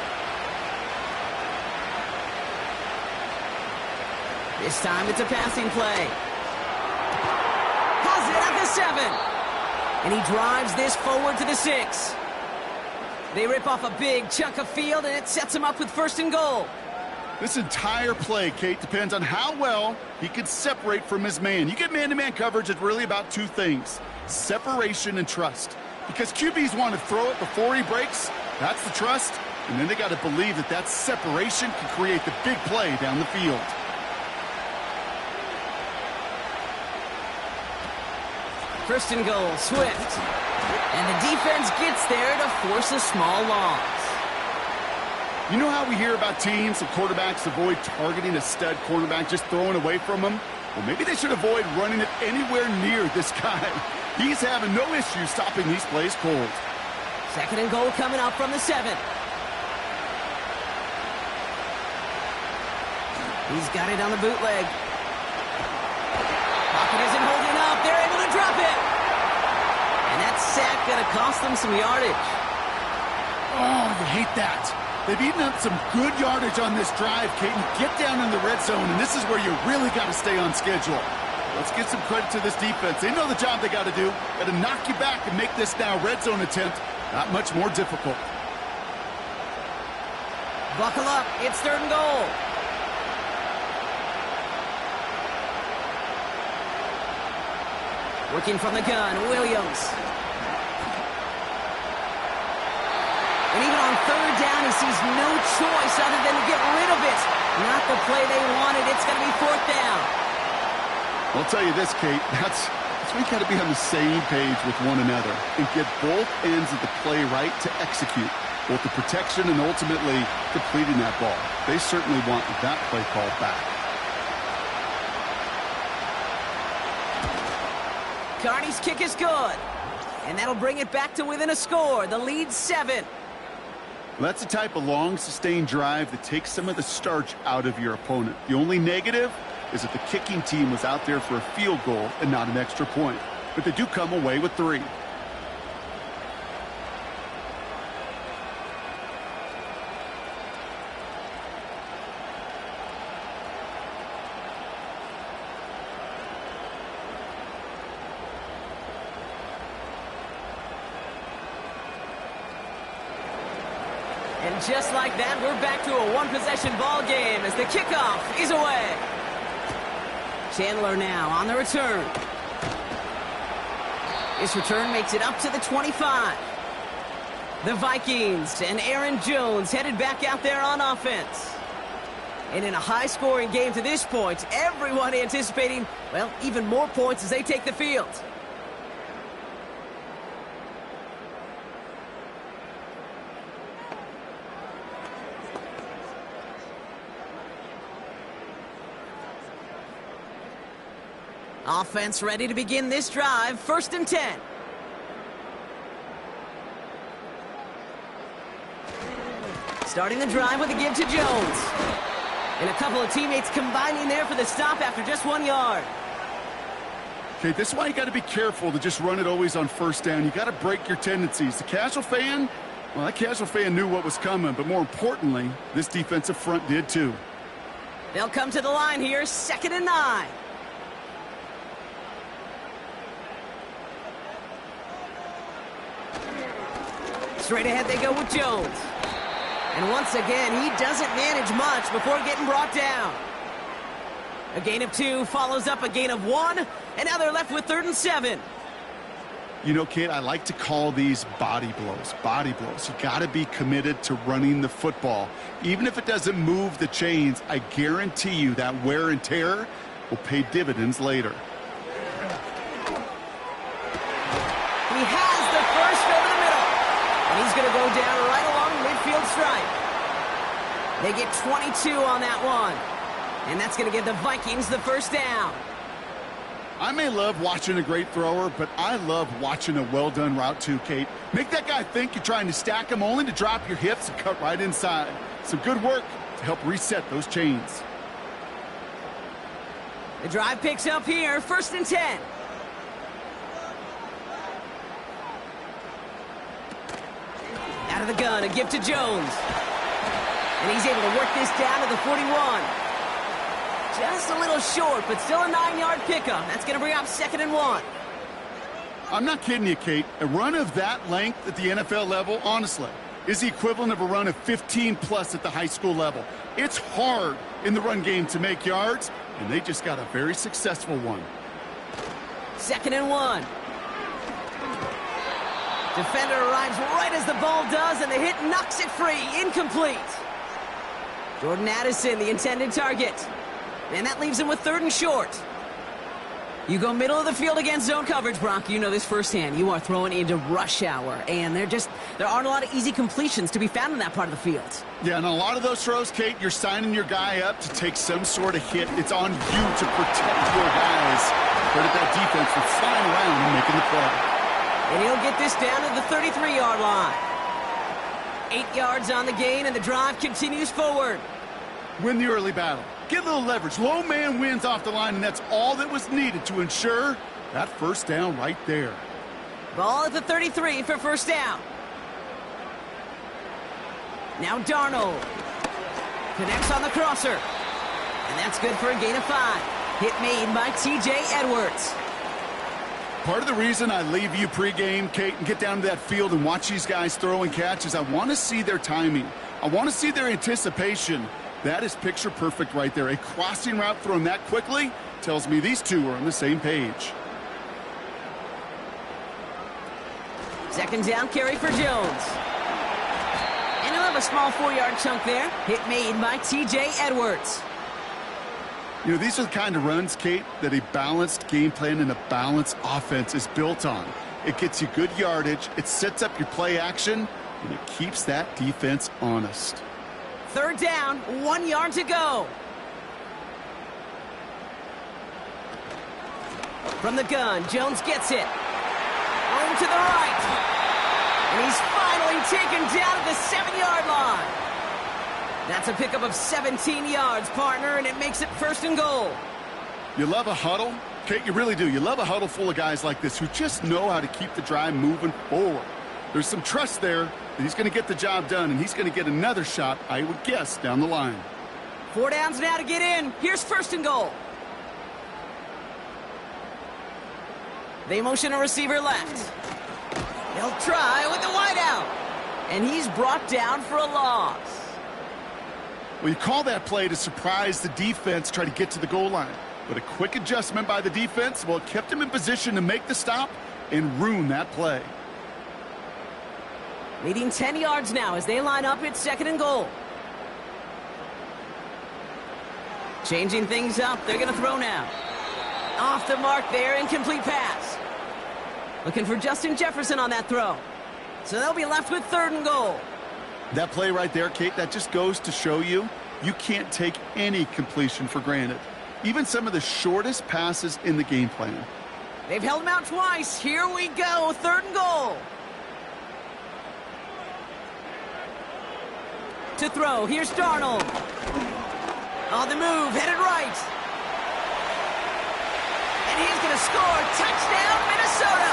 S1: This time it's a passing play. Has it at the 7. And he drives this forward to the 6. They rip off a big chunk of field, and it sets him up with 1st and goal.
S2: This entire play, Kate, depends on how well he can separate from his man. You get man-to-man coverage, it's really about 2 things: separation and trust. Because QBs want to throw it before he breaks. That's the trust. And then they got to believe that that separation can create the big play down the field.
S1: First and goal, Swift. And the defense gets there to force a small loss.
S2: You know how we hear about teams and quarterbacks avoid targeting a stud cornerback, just throwing away from him? Well, maybe they should avoid running it anywhere near this guy. He's having no issue stopping these plays cold.
S1: 2nd and goal coming up from the 7. He's got it on the bootleg. Pocket isn't holding up. They're able to drop it. And that sack going to cost them some yardage.
S2: Oh, you hate that. They've eaten up some good yardage on this drive, Kate. Get down in the red zone, and this is where you really got to stay on schedule. Let's give some credit to this defense. They know the job they got to do. Got to knock you back and make this now red zone attempt not much more difficult.
S1: Buckle up. It's 3rd and goal. Working from the gun, Williams. And even on 3rd down, he sees no choice other than to get rid of it. Not the play they wanted. It's going to be 4th down.
S2: I'll tell you this, Kate. So we got to be on the same page with one another and get both ends of the play right to execute both the protection and ultimately completing that ball. They certainly want that play called back.
S1: Carney's kick is good. And that'll bring it back to within a score. The lead's 7.
S2: That's the type of long, sustained drive that takes some of the starch out of your opponent. The only negative is that the kicking team was out there for a field goal and not an extra point. But they do come away with 3.
S1: And just like that, we're back to a one-possession ball game as the kickoff is away. Chandler now on the return. This return makes it up to the 25. The Vikings and Aaron Jones headed back out there on offense. And in a high-scoring game to this point, everyone anticipating, well, even more points as they take the field. Offense ready to begin this drive. 1st and 10. Starting the drive with a give to Jones. And a couple of teammates combining there for the stop after just 1 yard.
S2: Okay, this is why you got to be careful to just run it always on 1st down. You got to break your tendencies. The casual fan, well, that casual fan knew what was coming, but more importantly, this defensive front did too.
S1: They'll come to the line here. 2nd and 9. Straight ahead they go with Jones. And once again, he doesn't manage much before getting brought down. A gain of 2 follows up a gain of 1, and now they're left with 3rd and 7.
S2: You know, kid, I like to call these body blows. Body blows. You got to be committed to running the football. Even if it doesn't move the chains, I guarantee you that wear and tear will pay dividends later.
S1: He has the first over the middle. And he's going to go down right along the midfield stripe. They get 22 on that one. And that's going to give the Vikings the 1st down.
S2: I may love watching a great thrower, but I love watching a well-done route too, Kate. Make that guy think you're trying to stack him only to drop your hips and cut right inside. Some good work to help reset those chains.
S1: The drive picks up here. 1st and 10. Out of the gun, a give to Jones. And he's able to work this down to the 41. Just a little short, but still a 9-yard pickup. That's going to bring up 2nd and 1.
S2: I'm not kidding you, Kate. A run of that length at the NFL level, honestly, is the equivalent of a run of 15-plus at the high school level. It's hard in the run game to make yards, and they just got a very successful one.
S1: 2nd and 1. Defender arrives right as the ball does, and the hit knocks it free. Incomplete. Jordan Addison, the intended target. And that leaves him with 3rd and short. You go middle of the field against zone coverage, Brock. You know this firsthand. You are throwing into rush hour, and there aren't a lot of easy completions to be found in that part of the field.
S2: Yeah, and a lot of those throws, Kate, you're signing your guy up to take some sort of hit. It's on you to protect your guys. Credit that defense for flying around and making the play.
S1: And he'll get this down to the 33-yard line. 8 yards on the gain, and the drive continues forward.
S2: Win the early battle. Get a little leverage. Low man wins off the line, and that's all that was needed to ensure that 1st down right there.
S1: Ball at the 33 for 1st down. Now Darnold. Connects on the crosser. And that's good for a gain of 5. Hit made by T.J. Edwards.
S2: Part of the reason I leave you pregame, Kate, and get down to that field and watch these guys throw and catch is I want to see their timing. I want to see their anticipation. That is picture perfect right there. A crossing route thrown that quickly tells me these two are on the same page.
S1: 2nd down carry for Jones. And he'll have a small 4-yard chunk there. Hit made by T.J. Edwards.
S2: You know, these are the kind of runs, Kate, that a balanced game plan and a balanced offense is built on. It gets you good yardage, it sets up your play action, and it keeps that defense honest.
S1: Third down, 1 yard to go. From the gun, Jones gets it. Room to the right. And he's finally taken down at the 7-yard line. That's a pickup of 17 yards, partner, and it makes it 1st and goal.
S2: You love a huddle? Kate, you really do. You love a huddle full of guys like this who just know how to keep the drive moving forward. There's some trust there that he's going to get the job done, and he's going to get another shot, I would guess, down the line.
S1: 4 downs now to get in. Here's 1st and goal. They motion a receiver left. They'll try with the wideout. And he's brought down for a loss.
S2: Well, you call that play to surprise the defense, try to get to the goal line. But a quick adjustment by the defense, well, it kept him in position to make the stop and ruin that play.
S1: Leading 10 yards now as they line up at 2nd and goal. Changing things up, they're going to throw now. Off the mark there, incomplete pass. Looking for Justin Jefferson on that throw. So they'll be left with 3rd and goal.
S2: That play right there, Kate, that just goes to show you can't take any completion for granted. Even some of the shortest passes in the game plan.
S1: They've held him out twice. Here we go, 3rd and goal. To throw, here's Darnold. On the move, headed right. And he's going to score. Touchdown, Minnesota.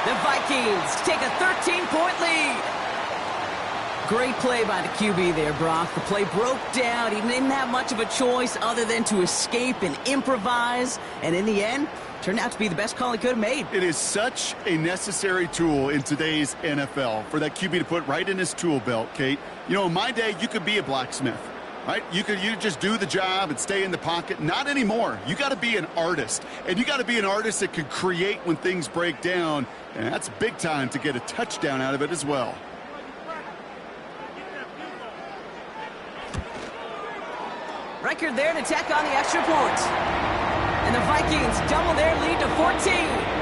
S1: The Vikings take a 13-point lead. Great play by the QB there, Brock. The play broke down. He didn't have much of a choice other than to escape and improvise. And in the end, turned out to be the best call he could have made.
S2: It is such a necessary tool in today's NFL for that QB to put right in his tool belt, Kate. You know, in my day, you could be a blacksmith, right? You just do the job and stay in the pocket. Not anymore. You got to be an artist. And you got to be an artist that can create when things break down. And that's big time to get a touchdown out of it as well.
S1: Reichard there to tack on the extra point. And the Vikings double their lead to 14.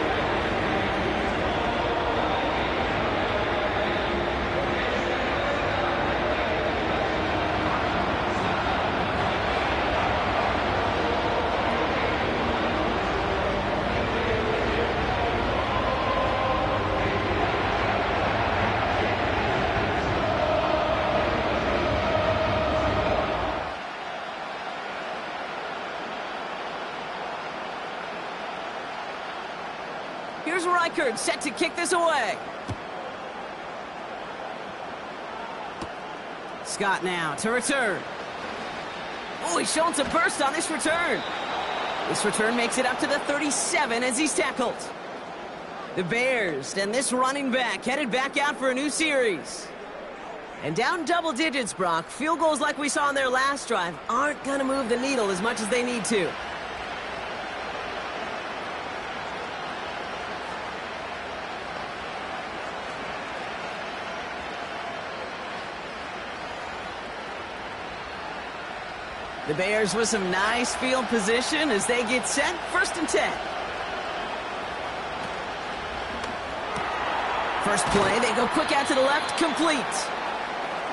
S1: Here's Reichard set to kick this away. Scott now to return. Oh, he's showing some burst on this return. This return makes it up to the 37 as he's tackled. The Bears and this running back headed back out for a new series. And down double digits, Brock. Field goals like we saw on their last drive aren't going to move the needle as much as they need to. The Bears with some nice field position as they get set. 1st and 10. First play, they go quick out to the left, complete.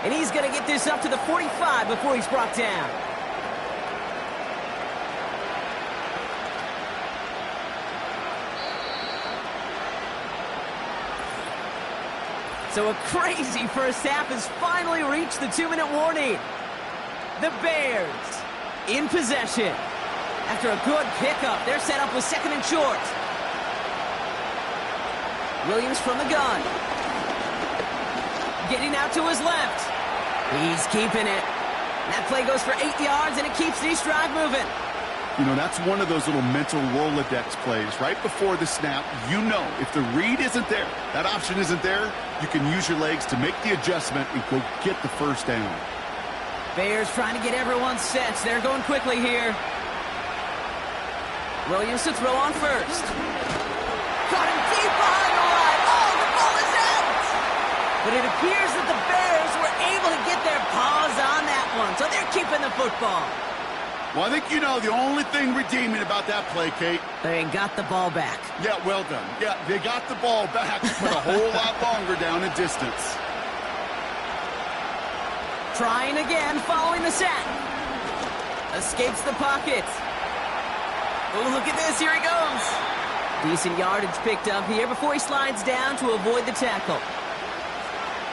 S1: And he's going to get this up to the 45 before he's brought down. So a crazy first half has finally reached the 2-minute warning. The Bears in possession. After a good pickup, they're set up with 2nd and short. Williams from the gun. Getting out to his left. He's keeping it. That play goes for 8 yards, and it keeps this drive moving.
S2: You know, that's one of those little mental Rolodex plays. Right before the snap, you know if the read isn't there, that option isn't there, you can use your legs to make the adjustment and go get the 1st down.
S1: Bears trying to get everyone set. They're going quickly here. Williams to throw on first. Caught him deep behind the line. Oh, the ball is out! But it appears that the Bears were able to get their paws on that one, so they're keeping the football.
S2: Well, I think you know the only thing redeeming about that play, Kate.
S1: They got the ball back.
S2: Yeah, well done. Yeah, they got the ball back, but a whole lot longer down in distance.
S1: Trying again, following the sack. Escapes the pocket. Oh, look at this. Here he goes. Decent yardage picked up here before he slides down to avoid the tackle.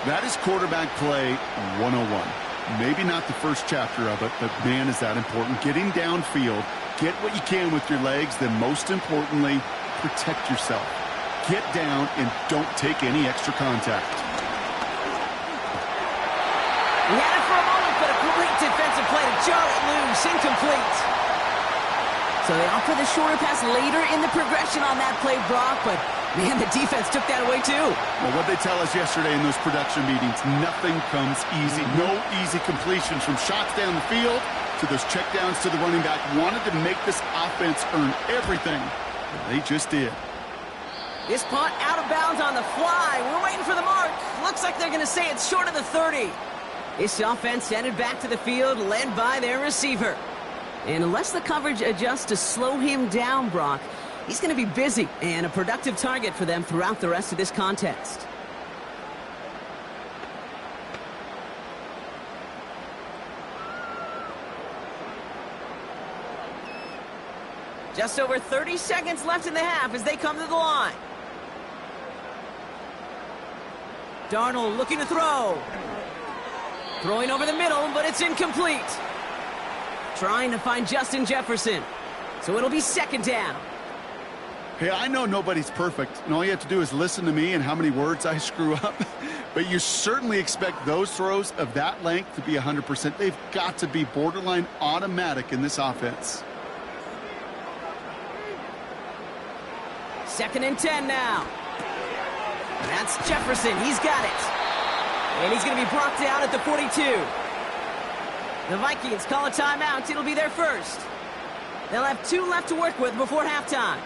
S2: That is quarterback play 101. Maybe not the first chapter of it, but man, is that important. Getting downfield, get what you can with your legs, then most importantly, protect yourself. Get down and don't take any extra contact.
S1: He had it for a moment, but a great defensive play to jar it loose, incomplete. So they offer the shorter pass later in the progression on that play, Brock, but man, the defense took that away too.
S2: Well, what they tell us yesterday in those production meetings, nothing comes easy. No easy completions from shots down the field to those checkdowns to the running back. Wanted to make this offense earn everything. They just did.
S1: This punt out of bounds on the fly. We're waiting for the mark. Looks like they're going to say it's short of the 30. This offense headed back to the field, led by their receiver. And unless the coverage adjusts to slow him down, Brock, he's going to be busy and a productive target for them throughout the rest of this contest. Just over 30 seconds left in the half as they come to the line. Darnold looking to throw. Throwing over the middle, but it's incomplete. Trying to find Justin Jefferson. So it'll be second down.
S2: Hey, I know nobody's perfect, and all you have to do is listen to me and how many words I screw up. But you certainly expect those throws of that length to be 100%. They've got to be borderline automatic in this offense.
S1: 2nd and 10 now. That's Jefferson. He's got it. And he's going to be brought down at the 42. The Vikings call a timeout. It'll be their first. They'll have 2 left to work with before halftime.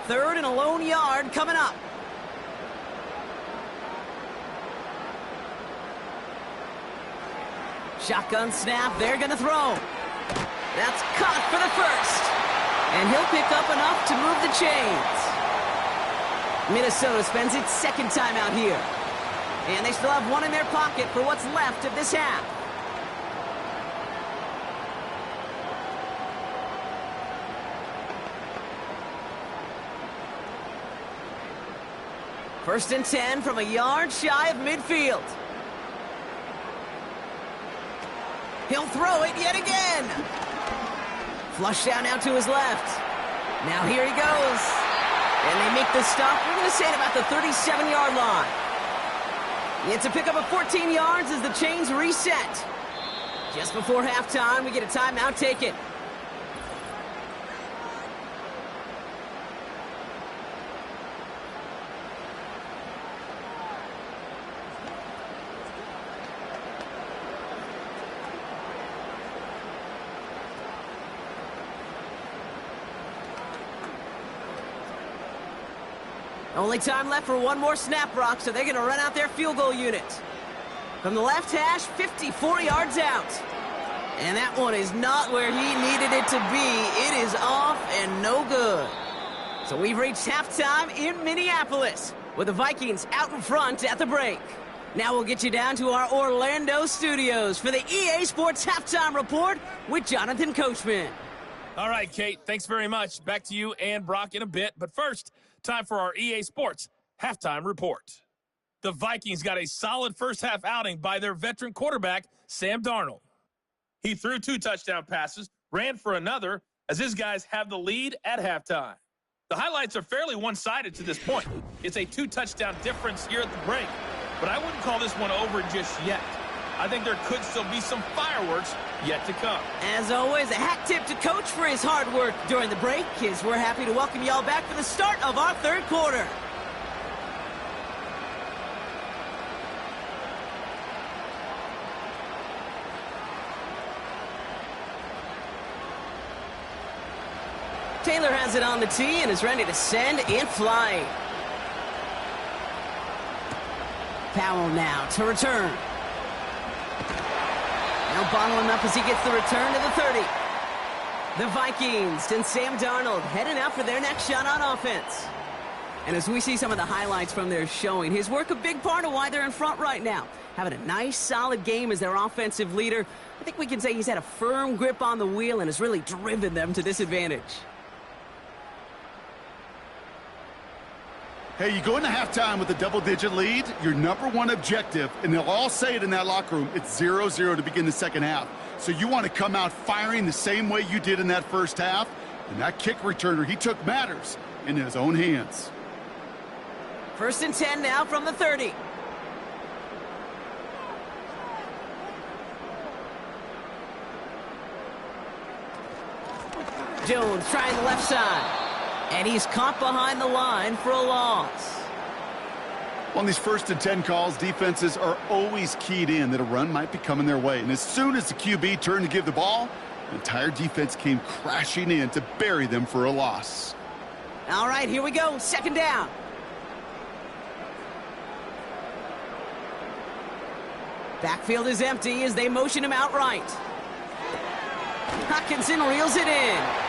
S1: Third and a lone yard coming up. Shotgun snap. They're going to throw. That's caught for the first. And he'll pick up enough to move the chains. Minnesota spends its second time out here. And they still have 1 in their pocket for what's left of this half. First and 10 from a yard shy of midfield. He'll throw it yet again. Flush down now to his left. Now here he goes. And they make the stop. We're going to say at about the 37-yard line. It's a pickup of 14 yards as the chains reset. Just before halftime, we get a timeout taken. Only time left for 1 more snap, Brock, so they're going to run out their field goal unit. From the left hash, 54 yards out. And that one is not where he needed it to be. It is off and no good. So we've reached halftime in Minneapolis with the Vikings out in front at the break. Now we'll get you down to our Orlando studios for the EA Sports Halftime Report with Jonathan Coachman.
S3: All right, Kate, thanks very much. Back to you and Brock in a bit. But first, time for our EA Sports Halftime Report. The Vikings got a solid first-half outing by their veteran quarterback, Sam Darnold. He threw 2 touchdown passes, ran for another, as his guys have the lead at halftime. The highlights are fairly one-sided to this point. It's a 2-touchdown difference here at the break, but I wouldn't call this one over just yet. I think there could still be some fireworks yet to come.
S1: As always, a hat tip to Coach for his hard work during the break, as we're happy to welcome y'all back for the start of our third quarter. Taylor has it on the tee and is ready to send in flight. Powell now to return. Now bottling up as he gets the return to the 30. The Vikings and Sam Darnold heading out for their next shot on offense. And as we see some of the highlights from their showing, his work a big part of why they're in front right now. Having a nice, solid game as their offensive leader. I think we can say he's had a firm grip on the wheel and has really driven them to this advantage.
S2: Hey, you go into halftime with a double-digit lead, your number one objective, and they'll all say it in that locker room, it's 0-0 to begin the second half. So you want to come out firing the same way you did in that first half. And that kick returner, he took matters into his own hands.
S1: 1st and 10 now from the 30. Jones trying the left side. And he's caught behind the line for a loss.
S2: On these 1st and 10 calls, defenses are always keyed in that a run might be coming their way. And as soon as the QB turned to give the ball, the entire defense came crashing in to bury them for a loss.
S1: All right, here we go. 2nd down. Backfield is empty as they motion him out right. Hockenson reels it in.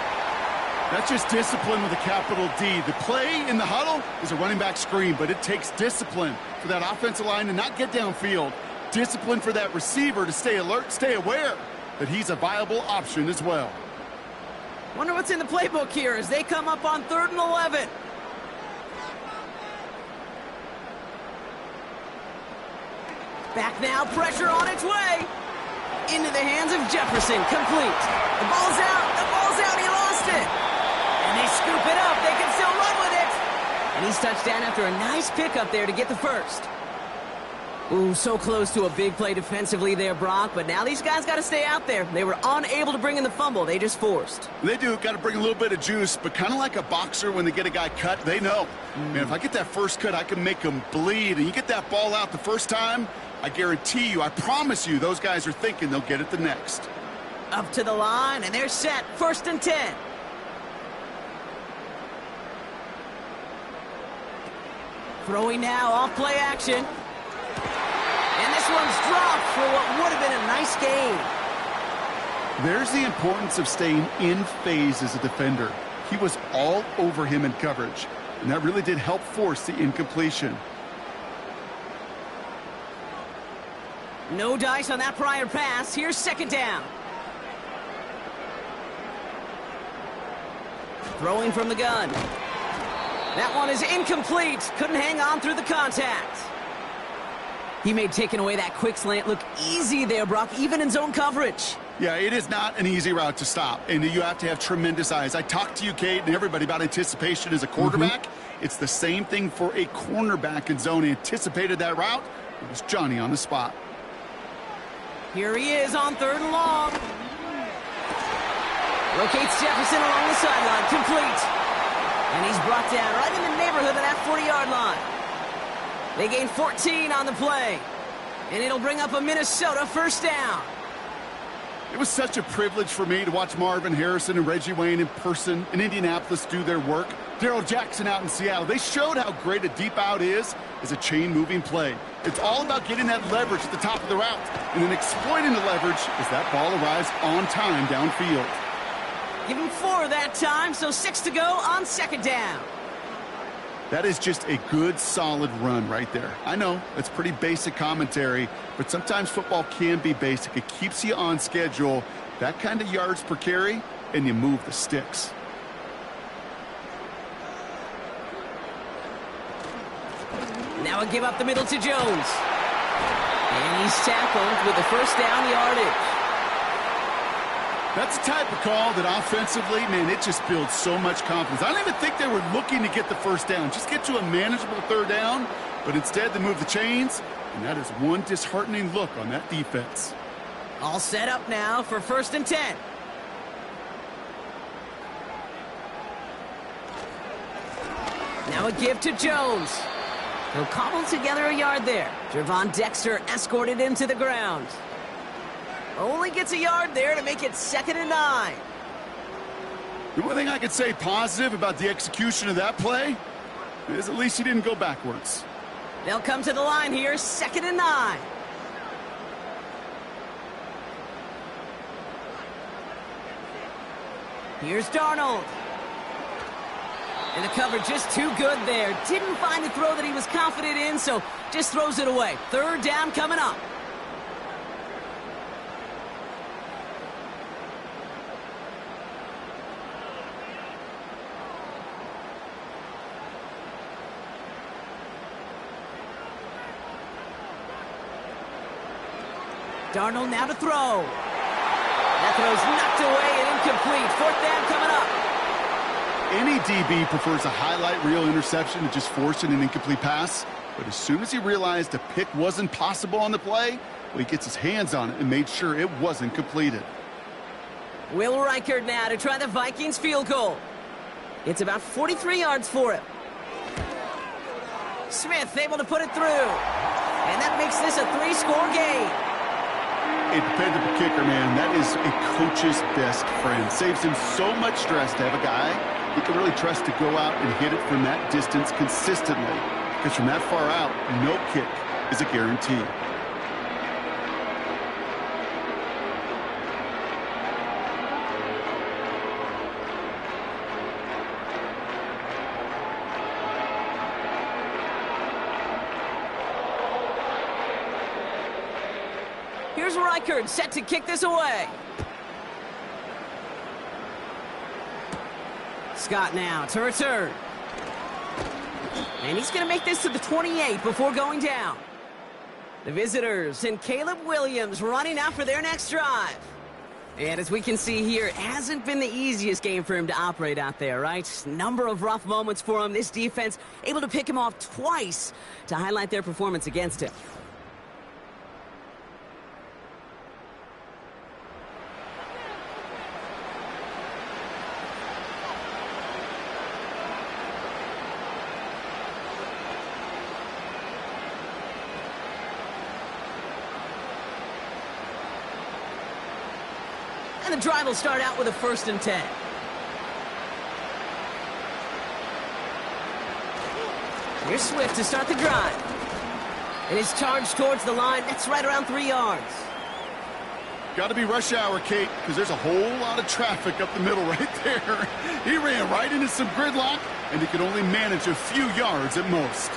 S2: That's just discipline with a capital D. The play in the huddle is a running back screen, but it takes discipline for that offensive line to not get downfield. Discipline for that receiver to stay alert, stay aware that he's a viable option as well.
S1: Wonder what's in the playbook here as they come up on 3rd and 11. Back now, pressure on its way. Into the hands of Jefferson, complete. The ball's out, he lost it. And they scoop it up, they can still run with it. And he's touched down after a nice pickup there to get the first. Ooh, so close to a big play defensively there, Brock, but now these guys got to stay out there. They were unable to bring in the fumble they just forced.
S2: They do, got to bring a little bit of juice, but kind of like a boxer when they get a guy cut, they know. Man, if I get that first cut, I can make him bleed. And you get that ball out the first time, I guarantee you, I promise you, those guys are thinking they'll get it the next.
S1: Up to the line, and they're set. 1st and 10. Throwing now, off play action. And this one's dropped for what would have been a nice gain.
S2: There's the importance of staying in phase as a defender. He was all over him in coverage, and that really did help force the incompletion.
S1: No dice on that prior pass. Here's 2nd down. Throwing from the gun. That one is incomplete. Couldn't hang on through the contact. He made taking away that quick slant look easy there, Brock, even in zone coverage.
S2: Yeah, it is not an easy route to stop, and you have to have tremendous eyes. I talked to you, Kate, and everybody about anticipation as a quarterback. It's the same thing for a cornerback in zone. He anticipated that route. It was Johnny on the spot.
S1: Here he is on 3rd and long. Locates Jefferson along the sideline, complete. And he's brought down right in the neighborhood of that 40-yard line. They gain 14 on the play. And it'll bring up a Minnesota 1st down.
S2: It was such a privilege for me to watch Marvin Harrison and Reggie Wayne in person in Indianapolis do their work. Darrell Jackson out in Seattle. They showed how great a deep out is as a chain-moving play. It's all about getting that leverage at the top of the route and then exploiting the leverage as that ball arrives on time downfield.
S1: Give him 4 that time, so 6 to go on 2nd down.
S2: That is just a good, solid run right there. I know, that's pretty basic commentary, but sometimes football can be basic. It keeps you on schedule, that kind of yards per carry, and you move the sticks.
S1: Now a give up the middle to Jones. And he's tackled with the 1st down yardage.
S2: That's the type of call that offensively, man, it just builds so much confidence. I don't even think they were looking to get the 1st down. Just get to a manageable 3rd down, but instead they move the chains, and that is one disheartening look on that defense.
S1: All set up now for 1st and 10. Now a give to Jones. He'll cobble together a yard there. Javon Dexter escorted him to the ground. Only gets a yard there to make it 2nd and 9.
S2: The one thing I could say positive about the execution of that play is at least he didn't go backwards.
S1: They'll come to the line here, 2nd and 9. Here's Darnold. And the cover just too good there. Didn't find the throw that he was confident in, so just throws it away. 3rd down coming up. Darnold now to throw. That throw's knocked away and incomplete. 4th down coming up.
S2: Any DB prefers a highlight reel interception to just forcing an incomplete pass. But as soon as he realized a pick wasn't possible on the play, well, he gets his hands on it and made sure it wasn't completed.
S1: Will Reichard now to try the Vikings field goal. It's about 43 yards for him. Smith able to put it through. And that makes this a 3-score game.
S2: A dependable kicker, man. That is a coach's best friend. Saves him so much stress to have a guy he can really trust to go out and hit it from that distance consistently. Because from that far out, no kick is a guarantee.
S1: Here's Reichard set to kick this away. Scott now to return. And he's going to make this to the 28 before going down. The visitors and Caleb Williams running out for their next drive. And as we can see here, it hasn't been the easiest game for him to operate out there, right? Number of rough moments for him. This defense able to pick him off twice to highlight their performance against him. And the drive will start out with a 1st and 10. Here's Swift to start the drive. And his charge towards the line, that's right around 3 yards.
S2: Got to be rush hour, Kate, because there's a whole lot of traffic up the middle right there. He ran right into some gridlock, and he could only manage a few yards at most.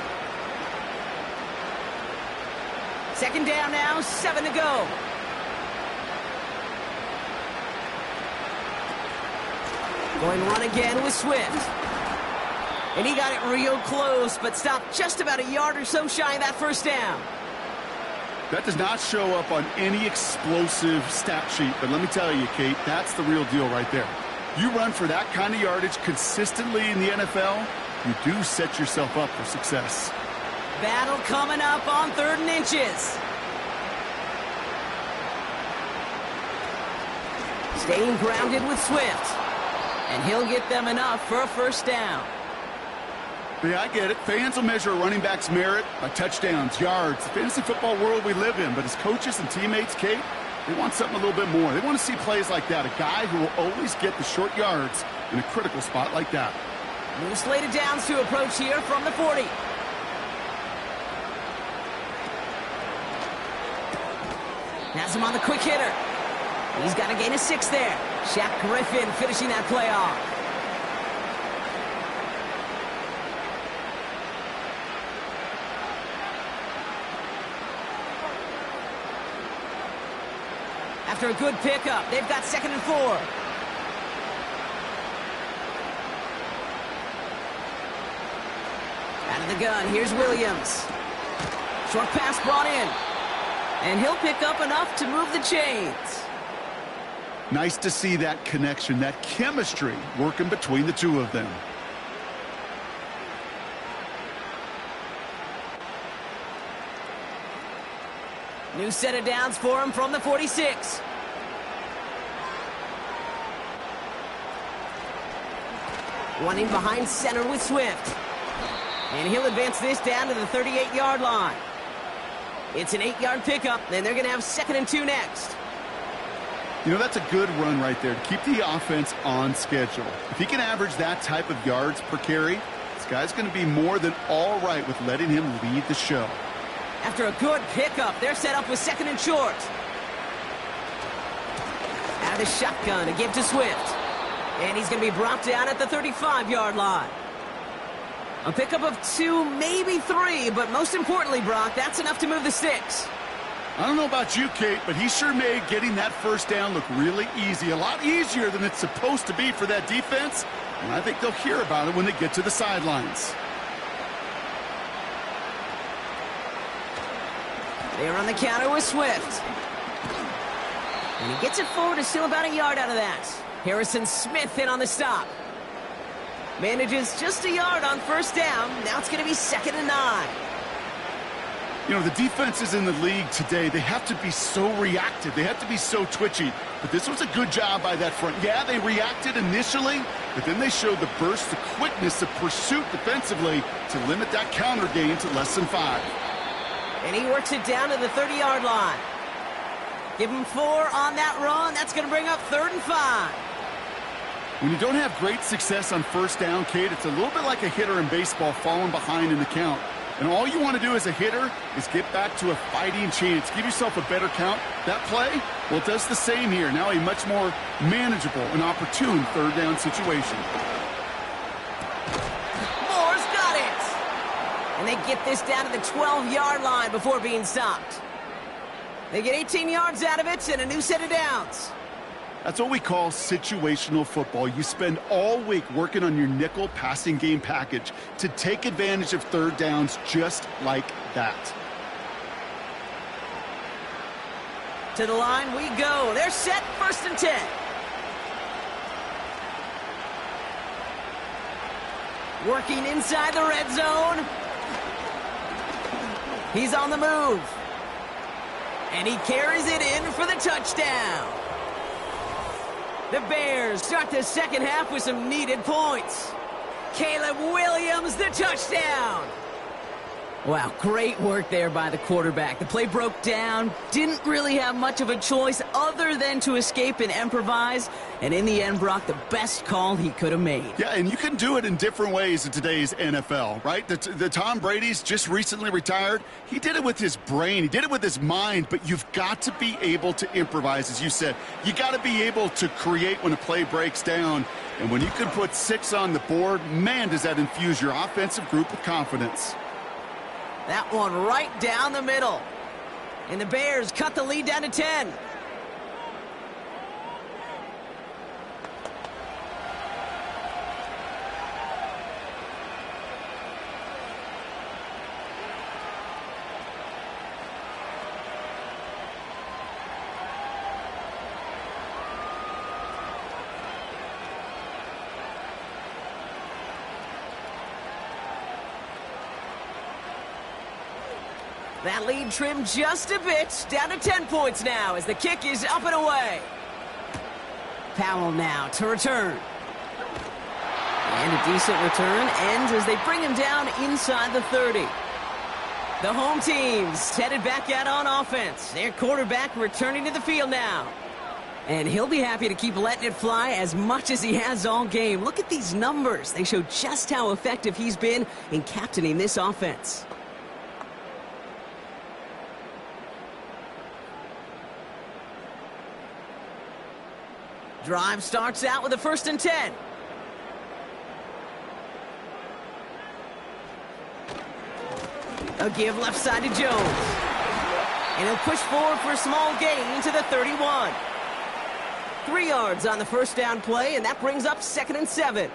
S1: 2nd down now, 7 to go. Going run again with Swift. And he got it real close, but stopped just about a yard or so shy of that 1st down.
S2: That does not show up on any explosive stat sheet, but let me tell you, Kate, that's the real deal right there. You run for that kind of yardage consistently in the NFL, you do set yourself up for success.
S1: Battle coming up on 3rd and inches. Staying grounded with Swift. And he'll get them enough for a 1st down.
S2: Yeah, I get it. Fans will measure a running back's merit by touchdowns, yards, the fantasy football world we live in. But as coaches and teammates, Kate, they want something a little bit more. They want to see plays like that, a guy who will always get the short yards in a critical spot like that.
S1: New slated downs to approach here from the 40. Has him on the quick hitter. He's got to gain a 6 there. Shaq Griffin finishing that play off. After a good pickup, they've got 2nd and 4. Out of the gun, here's Williams. Short pass brought in. And he'll pick up enough to move the chains.
S2: Nice to see that connection, that chemistry working between the two of them.
S1: New set of downs for him from the 46. Running behind center with Swift. And he'll advance this down to the 38-yard line. It's an 8-yard pickup, and they're going to have 2nd and 2 next.
S2: You know, that's a good run right there to keep the offense on schedule. If he can average that type of yards per carry, this guy's going to be more than all right with letting him lead the show.
S1: After a good pickup, they're set up with 2nd and short. Out of the shotgun, a give to Swift. And he's going to be brought down at the 35-yard line. A pickup of 2, maybe 3, but most importantly, Brock, that's enough to move the sticks.
S2: I don't know about you, Kate, but he sure made getting that first down look really easy. A lot easier than it's supposed to be for that defense. And I think they'll hear about it when they get to the sidelines.
S1: They're on the counter with Swift. And he gets it forward to steal about a yard out of that. Harrison Smith in on the stop. Manages just a yard on first down. Now it's going to be 2nd and 9.
S2: You know, the defenses in the league today, they have to be so reactive. They have to be so twitchy. But this was a good job by that front. Yeah, they reacted initially, but then they showed the burst, the quickness of pursuit defensively to limit that counter gain to less than 5.
S1: And he works it down to the 30-yard line. Give him 4 on that run. That's going to bring up 3rd and 5.
S2: When you don't have great success on first down, Kate, it's a little bit like a hitter in baseball falling behind in the count. And all you want to do as a hitter is get back to a fighting chance. Give yourself a better count. That play, well, it does the same here. Now a much more manageable and opportune 3rd down situation.
S1: Moore's got it. And they get this down to the 12-yard line before being stopped. They get 18 yards out of it and a new set of downs.
S2: That's what we call situational football. You spend all week working on your nickel passing game package to take advantage of 3rd downs just like that.
S1: To the line we go. They're set, 1st and 10. Working inside the red zone. He's on the move. And he carries it in for the touchdown. The Bears start the second half with some needed points. Caleb Williams, the touchdown. Wow, great work there by the quarterback. The play broke down, didn't really have much of a choice other than to escape and improvise. And in the end, Brock, the best call he could have made.
S2: Yeah, and you can do it in different ways in today's NFL, right? The Tom Brady's just recently retired. He did it with his brain. He did it with his mind. But you've got to be able to improvise, as you said. You got to be able to create when a play breaks down. And when you can put 6 on the board, man, does that infuse your offensive group with confidence.
S1: That one right down the middle. And the Bears cut the lead down to 10. That lead trimmed just a bit, down to 10 points now as the kick is up and away. Powell now to return. And a decent return ends as they bring him down inside the 30. The home team's headed back out on offense. Their quarterback returning to the field now. And he'll be happy to keep letting it fly as much as he has all game. Look at these numbers. They show just how effective he's been in captaining this offense. Drive starts out with a 1st and 10. A give left side to Jones. And he'll push forward for a small gain to the 31. 3 yards on the first down play, and that brings up 2nd and 7.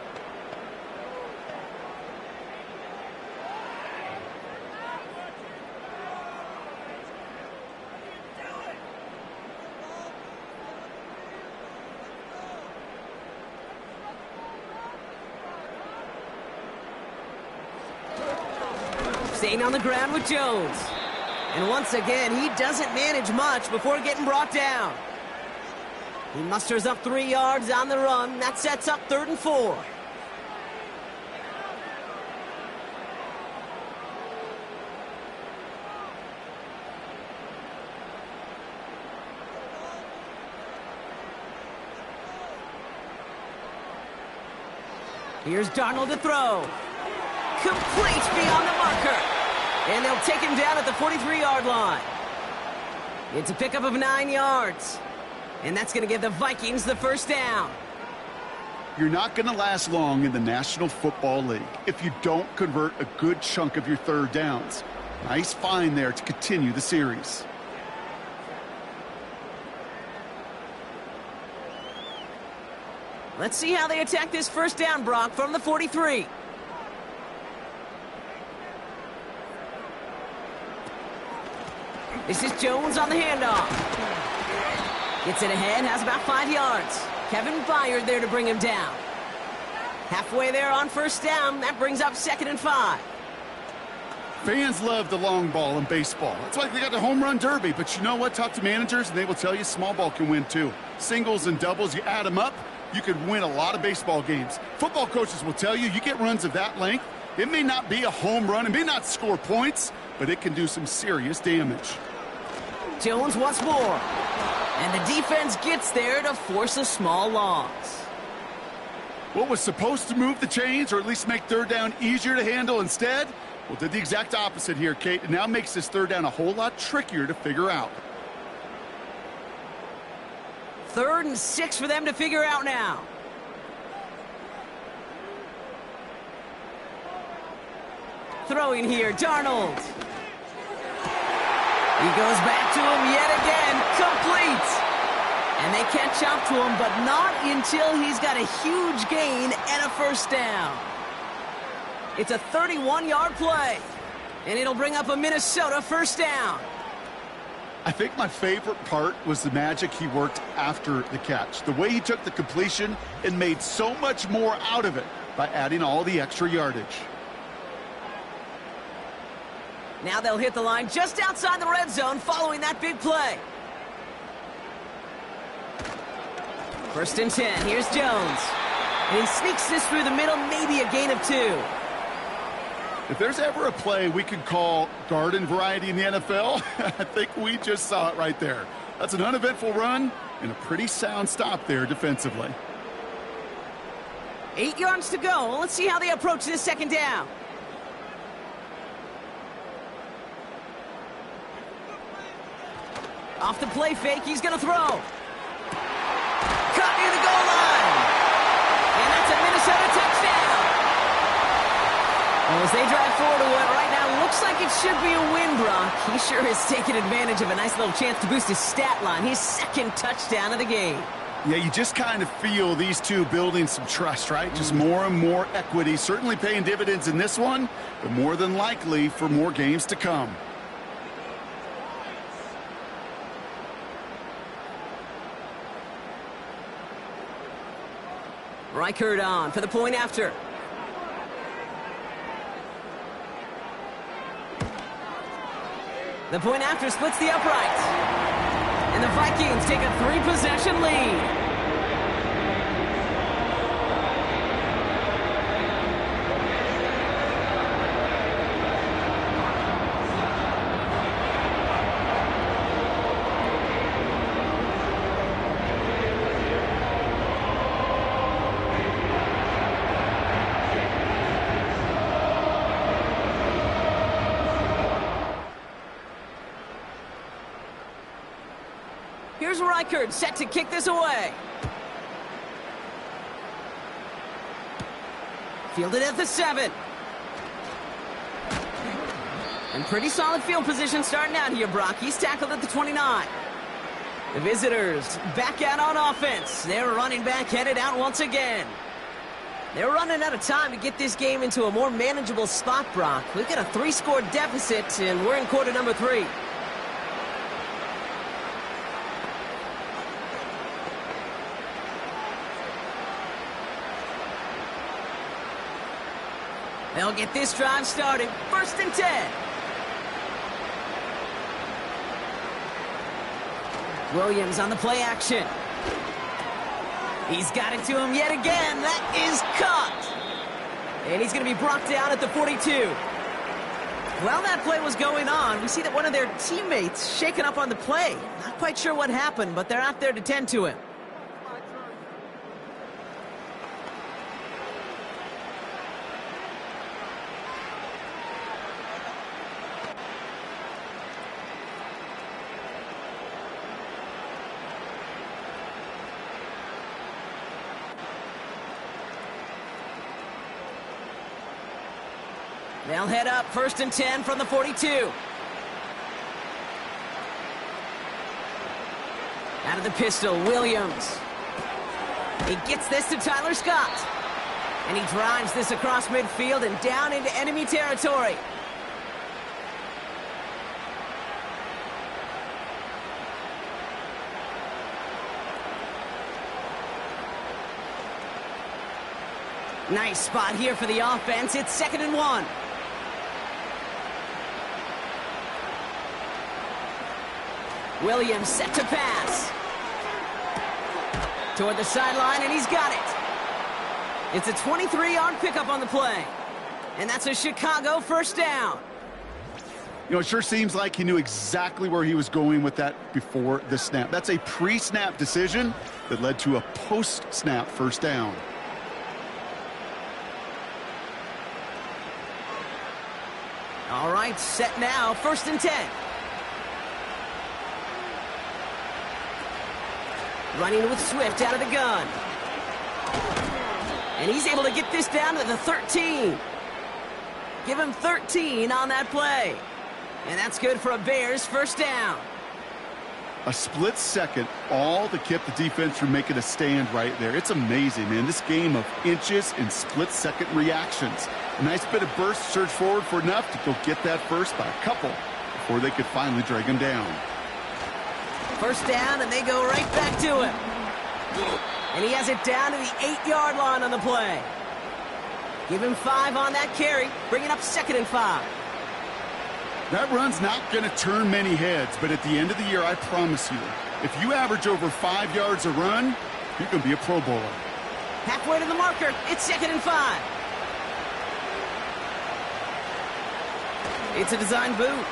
S1: Staying on the ground with Jones. And once again, he doesn't manage much before getting brought down. He musters up 3 yards on the run. That sets up 3rd and 4. Here's Darnold to throw. Complete beyond the marker. And they'll take him down at the 43-yard line. It's a pickup of 9 yards. And that's going to give the Vikings the first down.
S2: You're not going to last long in the National Football League if you don't convert a good chunk of your third downs. Nice find there to continue the series.
S1: Let's see how they attack this first down, Brock, from the 43. This is Jones on the handoff. Gets it ahead, has about 5 yards. Kevin Byard there to bring him down. Halfway there on first down, that brings up 2nd and 5.
S2: Fans love the long ball in baseball. That's why they got the home run derby. But you know what? Talk to managers, and they will tell you small ball can win too. Singles and doubles, you add them up, you could win a lot of baseball games. Football coaches will tell you get runs of that length. It may not be a home run, it may not score points, but it can do some serious damage.
S1: Jones once more. And the defense gets there to force a small loss.
S2: What was supposed to move the chains, or at least make third down easier to handle instead? Well, did the exact opposite here, Kate. It now makes this third down a whole lot trickier to figure out.
S1: 3rd and 6 for them to figure out now. Throwing here, Darnold. He goes back to him yet again, complete. And they catch up to him, but not until he's got a huge gain and a first down. It's a 31-yard play, and it'll bring up a Minnesota first down.
S2: I think my favorite part was the magic he worked after the catch. The way he took the completion and made so much more out of it by adding all the extra yardage.
S1: Now they'll hit the line just outside the red zone following that big play. 1st and 10. Here's Jones. And he sneaks this through the middle, maybe a gain of 2.
S2: If there's ever a play we could call garden variety in the NFL, I think we just saw it right there. That's an uneventful run and a pretty sound stop there defensively.
S1: 8 yards to go. Let's see how they approach this second down. Off the play fake, he's going to throw. Caught near the goal line. And that's a Minnesota touchdown. Well, as they drive forward to what right now looks like it should be a win, Brock, he sure has taken advantage of a nice little chance to boost his stat line. His 2nd touchdown of the game.
S2: Yeah, you just kind of feel these two building some trust, right? Just more and more equity. Certainly paying dividends in this one, but more than likely for more games to come.
S1: Reichert on for the point after. The point after splits the upright. And the Vikings take a 3-possession lead. Here's Reichert set to kick this away. Fielded at the 7. And pretty solid field position starting out here, Brock. He's tackled at the 29. The visitors back out on offense. Their running back headed out once again. They're running out of time to get this game into a more manageable spot, Brock. We've got a 3-score deficit, and we're in quarter number 3. They'll get this drive started. 1st and 10. Williams on the play action. He's got it to him yet again. That is caught. And he's going to be brought down at the 42. While that play was going on, we see that one of their teammates shaken up on the play. Not quite sure what happened, but they're out there to tend to him. They'll head up 1st and 10 from the 42. Out of the pistol, Williams. He gets this to Tyler Scott. And he drives this across midfield and down into enemy territory. Nice spot here for the offense. It's 2nd and 1. Williams set to pass. Toward the sideline, and he's got it. It's a 23-yard pickup on the play. And that's a Chicago 1st down.
S2: You know, it sure seems like he knew exactly where he was going with that before the snap. That's a pre-snap decision that led to a post-snap 1st down.
S1: All right, set now, 1st and 10. Running with Swift out of the gun. And he's able to get this down to the 13. Give him 13 on that play. And that's good for a Bears 1st down.
S2: A split second, all to keep the defense from making a stand right there. It's amazing, man. This game of inches and split-second reactions. A nice bit of burst, surge forward for enough to go get that first by a couple before they could finally drag him down.
S1: 1st down, and they go right back to him. And he has it down to the 8-yard line on the play. Give him 5 on that carry, bringing up 2nd and 5.
S2: That run's not going to turn many heads, but at the end of the year, I promise you, if you average over 5 yards a run, you're going to be a Pro Bowler.
S1: Halfway to the marker, it's 2nd and 5. It's a design boot.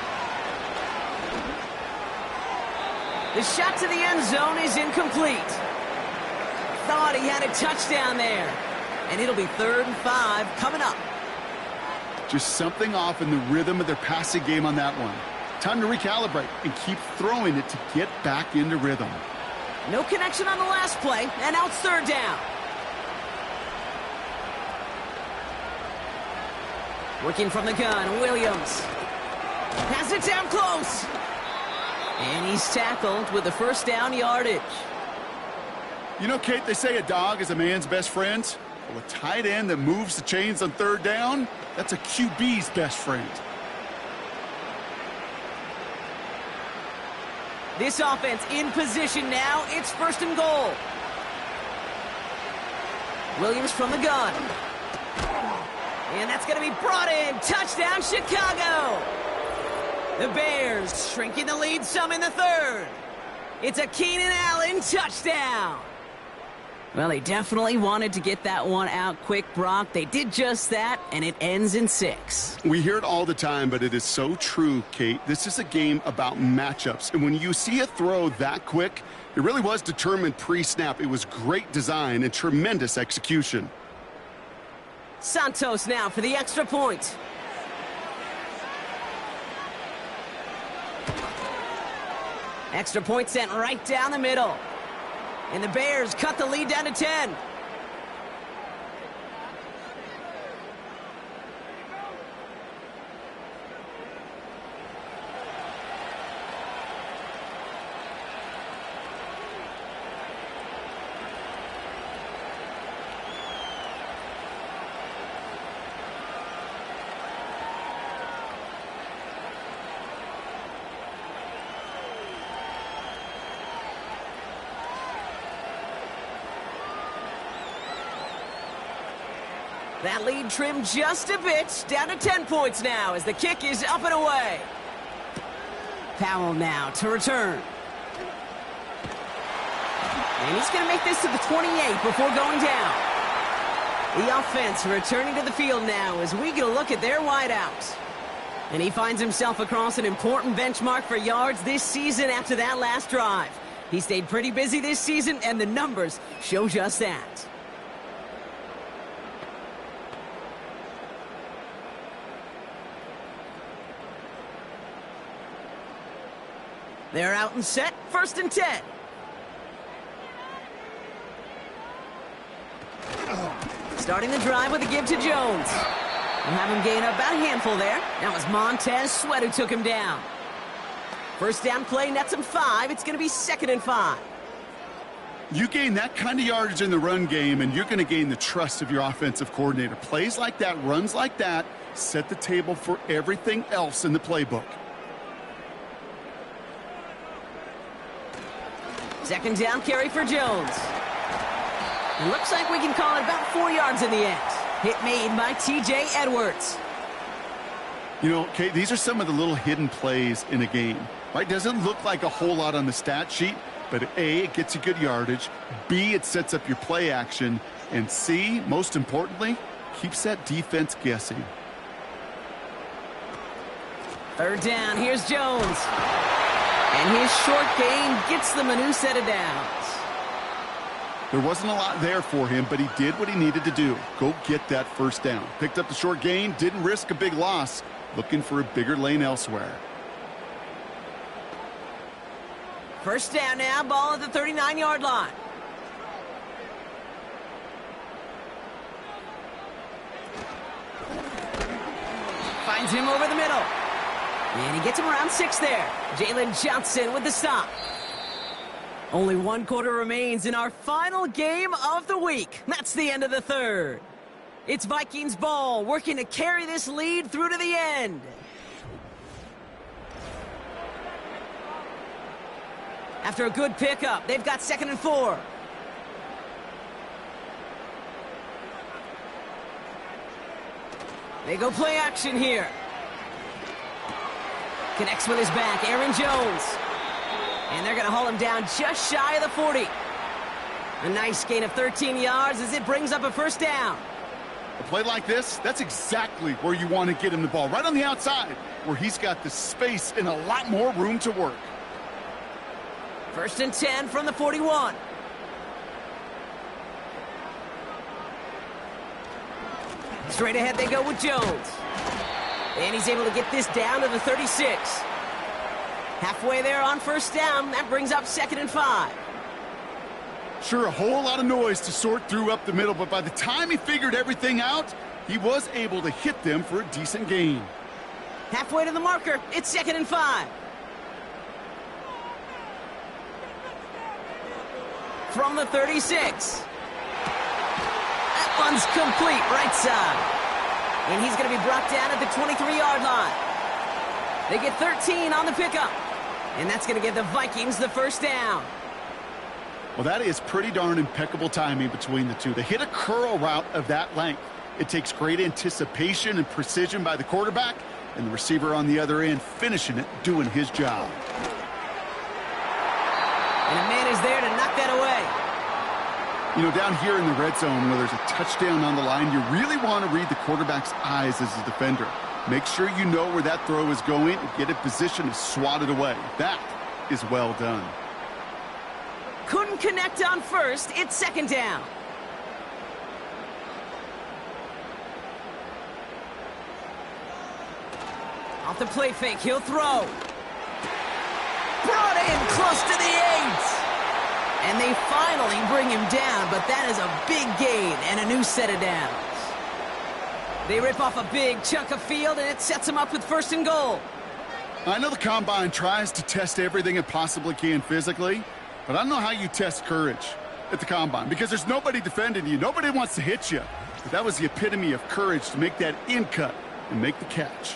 S1: The shot to the end zone is incomplete. Thought he had a touchdown there. And it'll be 3rd and 5 coming up.
S2: Just something off in the rhythm of their passing game on that one. Time to recalibrate and keep throwing it to get back into rhythm.
S1: No connection on the last play, and now it's 3rd down. Working from the gun, Williams. Has it down close. And he's tackled with the 1st down yardage.
S2: You know, Kate, they say a dog is a man's best friend. Well, a tight end that moves the chains on 3rd down, that's a QB's best friend.
S1: This offense in position now. It's 1st and goal. Williams from the gun. And that's going to be brought in. Touchdown, Chicago. The Bears shrinking the lead some in the 3rd. It's a Keenan Allen touchdown. Well, they definitely wanted to get that one out quick, Brock. They did just that, and it ends in 6.
S2: We hear it all the time, but it is so true, Kate. This is a game about matchups. And when you see a throw that quick, it really was determined pre-snap. It was great design and tremendous execution.
S1: Santos now for the extra point. Extra point sent right down the middle. And the Bears cut the lead down to 10. That lead trimmed just a bit, down to 10 points now as the kick is up and away. Powell now to return. And he's going to make this to the 28 before going down. The offense returning to the field now as we get a look at their wideouts. And he finds himself across an important benchmark for yards this season after that last drive. He stayed pretty busy this season, and the numbers show just that. They're out and set, 1st and 10. Starting the drive with a give to Jones. We'll have him gain about a handful there. That was Montez Sweat who took him down. First down play nets him 5. It's going to be 2nd and 5.
S2: You gain that kind of yardage in the run game, and you're going to gain the trust of your offensive coordinator. Plays like that, runs like that, set the table for everything else in the playbook.
S1: Second down carry for Jones. It looks like we can call it about 4 yards in the end. Hit made by T.J. Edwards.
S2: You know, Kate, these are some of the little hidden plays in a game, right? Doesn't look like a whole lot on the stat sheet, but A, it gets you good yardage. B, it sets up your play action. And C, most importantly, keeps that defense guessing.
S1: Third down, here's Jones. And his short gain gets them a new set of downs.
S2: There wasn't a lot there for him, but he did what he needed to do. Go get that first down. Picked up the short gain, didn't risk a big loss. Looking for a bigger lane elsewhere.
S1: First down now, ball at the 39-yard line. Finds him over the middle. And he gets him around 6 there. Jalen Johnson with the stop. Only 1 quarter remains in our final game of the week. That's the end of the third. It's Vikings ball, working to carry this lead through to the end. After a good pickup, they've got 2nd and 4. They go play action here. Connects with his back, Aaron Jones. And they're going to haul him down just shy of the 40. A nice gain of 13 yards as it brings up a first down.
S2: A play like this, that's exactly where you want to get him the ball. Right on the outside, where he's got the space and a lot more room to work.
S1: 1st and 10 from the 41. Straight ahead they go with Jones. And he's able to get this down to the 36. Halfway there on first down. That brings up 2nd and 5.
S2: Sure, a whole lot of noise to sort through up the middle, but by the time he figured everything out, he was able to hit them for a decent gain.
S1: Halfway to the marker. It's 2nd and 5. From the 36. That one's complete, right side. And he's going to be brought down at the 23-yard line. They get 13 on the pickup. And that's going to give the Vikings the first down.
S2: Well, that is pretty darn impeccable timing between the two. They hit a curl route of that length. It takes great anticipation and precision by the quarterback, and the receiver on the other end finishing it, doing his job.
S1: And a man is there to knock that away.
S2: You know, down here in the red zone where there's a touchdown on the line, you really want to read the quarterback's eyes as a defender. Make sure you know where that throw is going and get it positioned to swat it away. That is well done.
S1: Couldn't connect on first. It's 2nd down. Off the play fake, he'll throw. Brought in close to the 8. And they finally bring him down, but that is a big gain and a new set of downs. They rip off a big chunk of field, and it sets them up with 1st and goal.
S2: I know the Combine tries to test everything it possibly can physically, but I don't know how you test courage at the Combine, because there's nobody defending you. Nobody wants to hit you. But that was the epitome of courage to make that in cut and make the catch.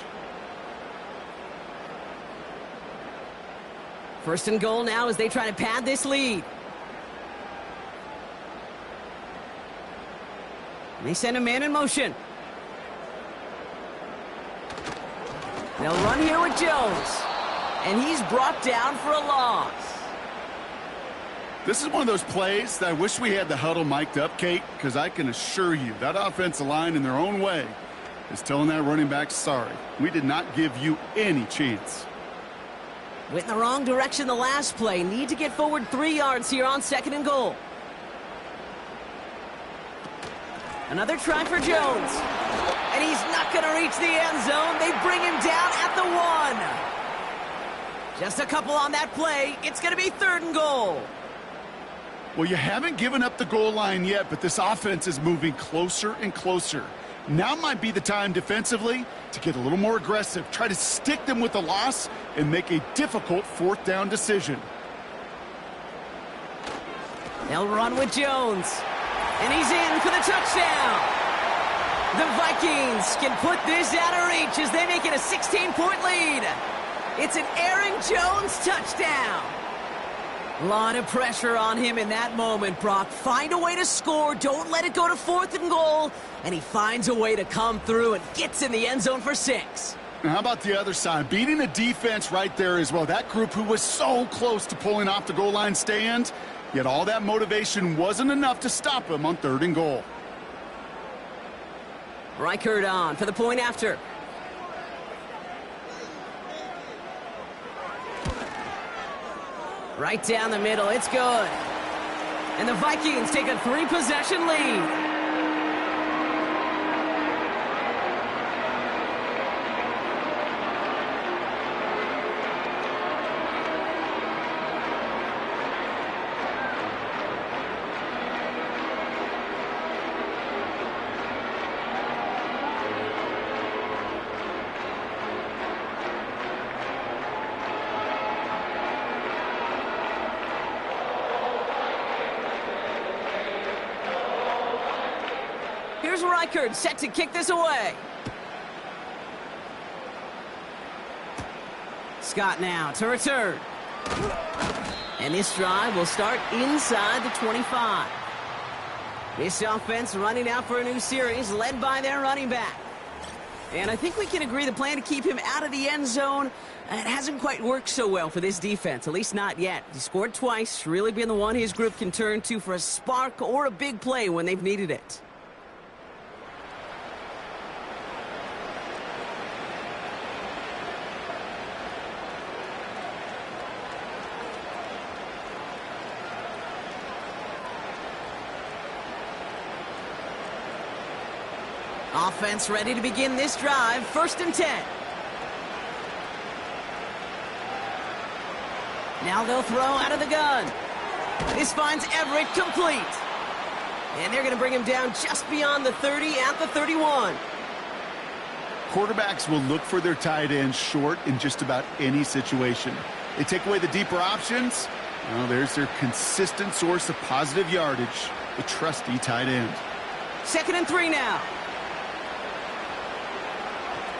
S1: 1st and goal now as they try to pad this lead. They send a man in motion. They'll run here with Jones. And he's brought down for a loss.
S2: This is one of those plays that I wish we had the huddle mic'd up, Kate, because I can assure you that offensive line in their own way is telling that running back, sorry, we did not give you any chance.
S1: Went in the wrong direction the last play. Need to get forward 3 yards here on 2nd and goal. Another try for Jones. And he's not going to reach the end zone. They bring him down at the 1. Just a couple on that play. It's going to be 3rd and goal.
S2: Well, you haven't given up the goal line yet, but this offense is moving closer and closer. Now might be the time defensively to get a little more aggressive. Try to stick them with the loss and make a difficult fourth down decision.
S1: They'll run with Jones. And he's in for the touchdown. The Vikings can put this out of reach as they make it a 16-point lead. It's an Aaron Jones touchdown. A lot of pressure on him in that moment, Brock. Find a way to score. Don't let it go to 4th and goal. And he finds a way to come through and gets in the end zone for 6.
S2: Now, how about the other side? Beating the defense right there as well. That group who was so close to pulling off the goal line stand, yet all that motivation wasn't enough to stop him on 3rd and goal.
S1: Reichard on for the point after. Right down the middle, it's good. And the Vikings take a 3-possession lead. Here's Reichard set to kick this away. Scott now to return. And this drive will start inside the 25. This offense running out for a new series led by their running back. And I think we can agree the plan to keep him out of the end zone, it hasn't quite worked so well for this defense, at least not yet. He scored twice, really been the one his group can turn to for a spark or a big play when they've needed it. Offense ready to begin this drive. 1st and 10. Now they'll throw out of the gun. This finds Everett complete. And they're going to bring him down just beyond the 30 at the 31.
S2: Quarterbacks will look for their tight ends short in just about any situation. They take away the deeper options. Well, there's their consistent source of positive yardage, the trusty tight end.
S1: 2nd and 3 now.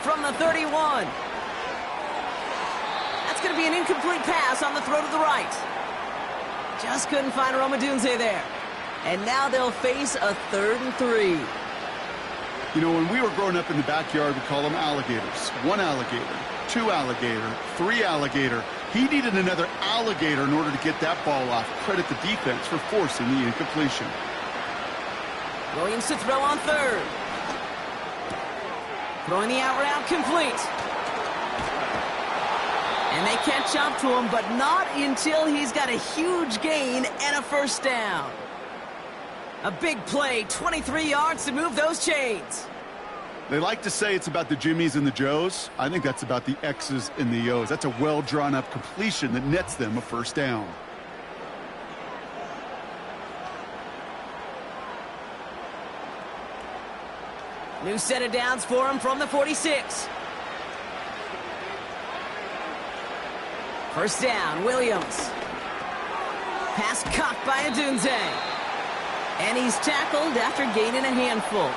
S1: From the 31. That's going to be an incomplete pass on the throw to the right. Just couldn't find Romadunze there. And now they'll face a 3rd and 3.
S2: You know, when we were growing up in the backyard, we call them alligators. 1 alligator, 2 alligator, 3 alligator. He needed another alligator in order to get that ball off. Credit the defense for forcing the incompletion.
S1: Williams to throw on 3rd. Throwing the out route complete. And they catch up to him, but not until he's got a huge gain and a 1st down. A big play, 23 yards to move those chains.
S2: They like to say it's about the Jimmies and the Joes. I think that's about the X's and the O's. That's a well-drawn-up completion that nets them a 1st down.
S1: New set of downs for him from the 46. 1st down, Williams. Pass caught by Adunze. And he's tackled after gaining a handful.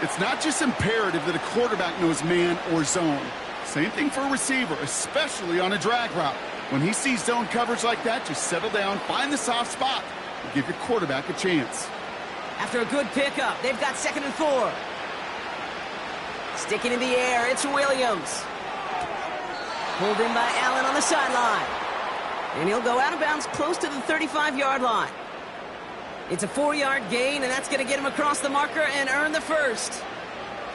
S2: It's not just imperative that a quarterback knows man or zone. Same thing for a receiver, especially on a drag route. When he sees zone coverage like that, just settle down, find the soft spot, and give your quarterback a chance.
S1: After a good pickup, they've got 2nd and 4. Sticking in the air, it's Williams. Pulled in by Allen on the sideline. And he'll go out of bounds close to the 35-yard line. It's a 4-yard gain, and that's going to get him across the marker and earn the 1st.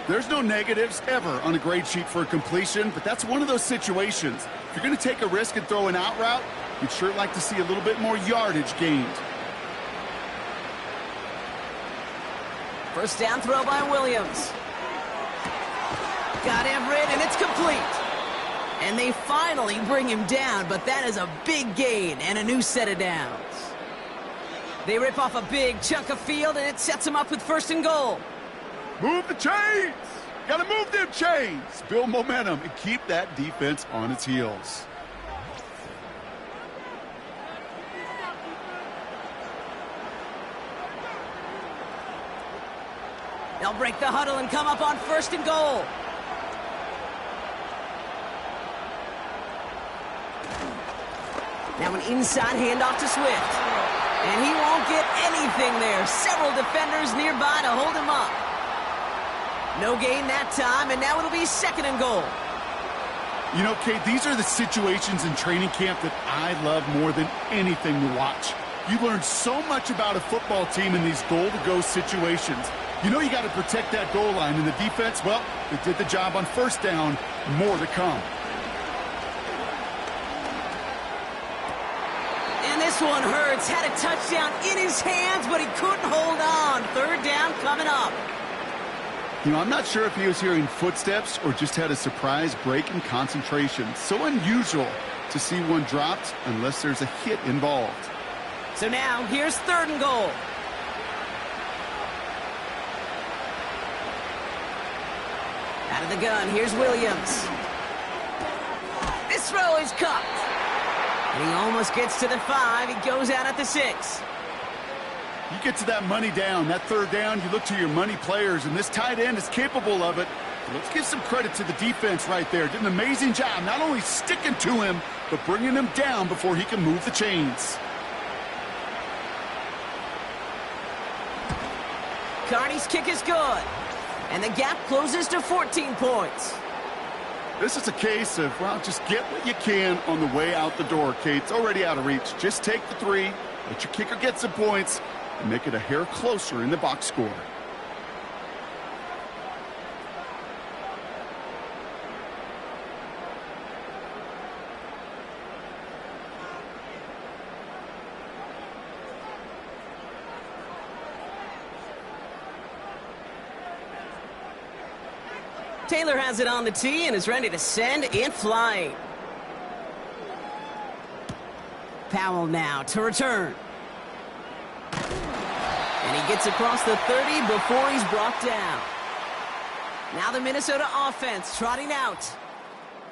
S2: There's no negatives ever on a grade sheet for a completion, but that's one of those situations. If you're going to take a risk and throw an out route, you'd sure like to see a little bit more yardage gained.
S1: 1st down throw by Williams. Got Everett, and it's complete. And they finally bring him down, but that is a big gain and a new set of downs. They rip off a big chunk of field, and it sets them up with 1st and goal.
S2: Move the chains. Got to move them chains. Build momentum and keep that defense on its heels.
S1: They'll break the huddle and come up on 1st and goal. Now an inside handoff to Swift. And he won't get anything there. Several defenders nearby to hold him up. No gain that time, and now it'll be 2nd and goal.
S2: You know, Kate, these are the situations in training camp that I love more than anything to watch. You learn so much about a football team in these goal-to-go situations. You know you got to protect that goal line, and the defense, well, they did the job on 1st down. More to come.
S1: And this one hurts. Had a touchdown in his hands, but he couldn't hold on. 3rd down coming up.
S2: You know, I'm not sure if he was hearing footsteps or just had a surprise break in concentration. So unusual to see one dropped unless there's a hit involved.
S1: So now, here's 3rd and goal. Out of the gun, here's Williams. This throw is cupped. And he almost gets to the 5. He goes out at the 6.
S2: You get to that money down, that 3rd down, you look to your money players, and this tight end is capable of it. Let's give some credit to the defense right there. Did an amazing job, not only sticking to him, but bringing him down before he can move the chains.
S1: Carney's kick is good. And the gap closes to 14 points.
S2: This is a case of, well, just get what you can on the way out the door, Kate. It's already out of reach. Just take the 3, let your kicker get some points, and make it a hair closer in the box score.
S1: Taylor has it on the tee and is ready to send it flying. Powell now to return. And he gets across the 30 before he's brought down. Now the Minnesota offense trotting out.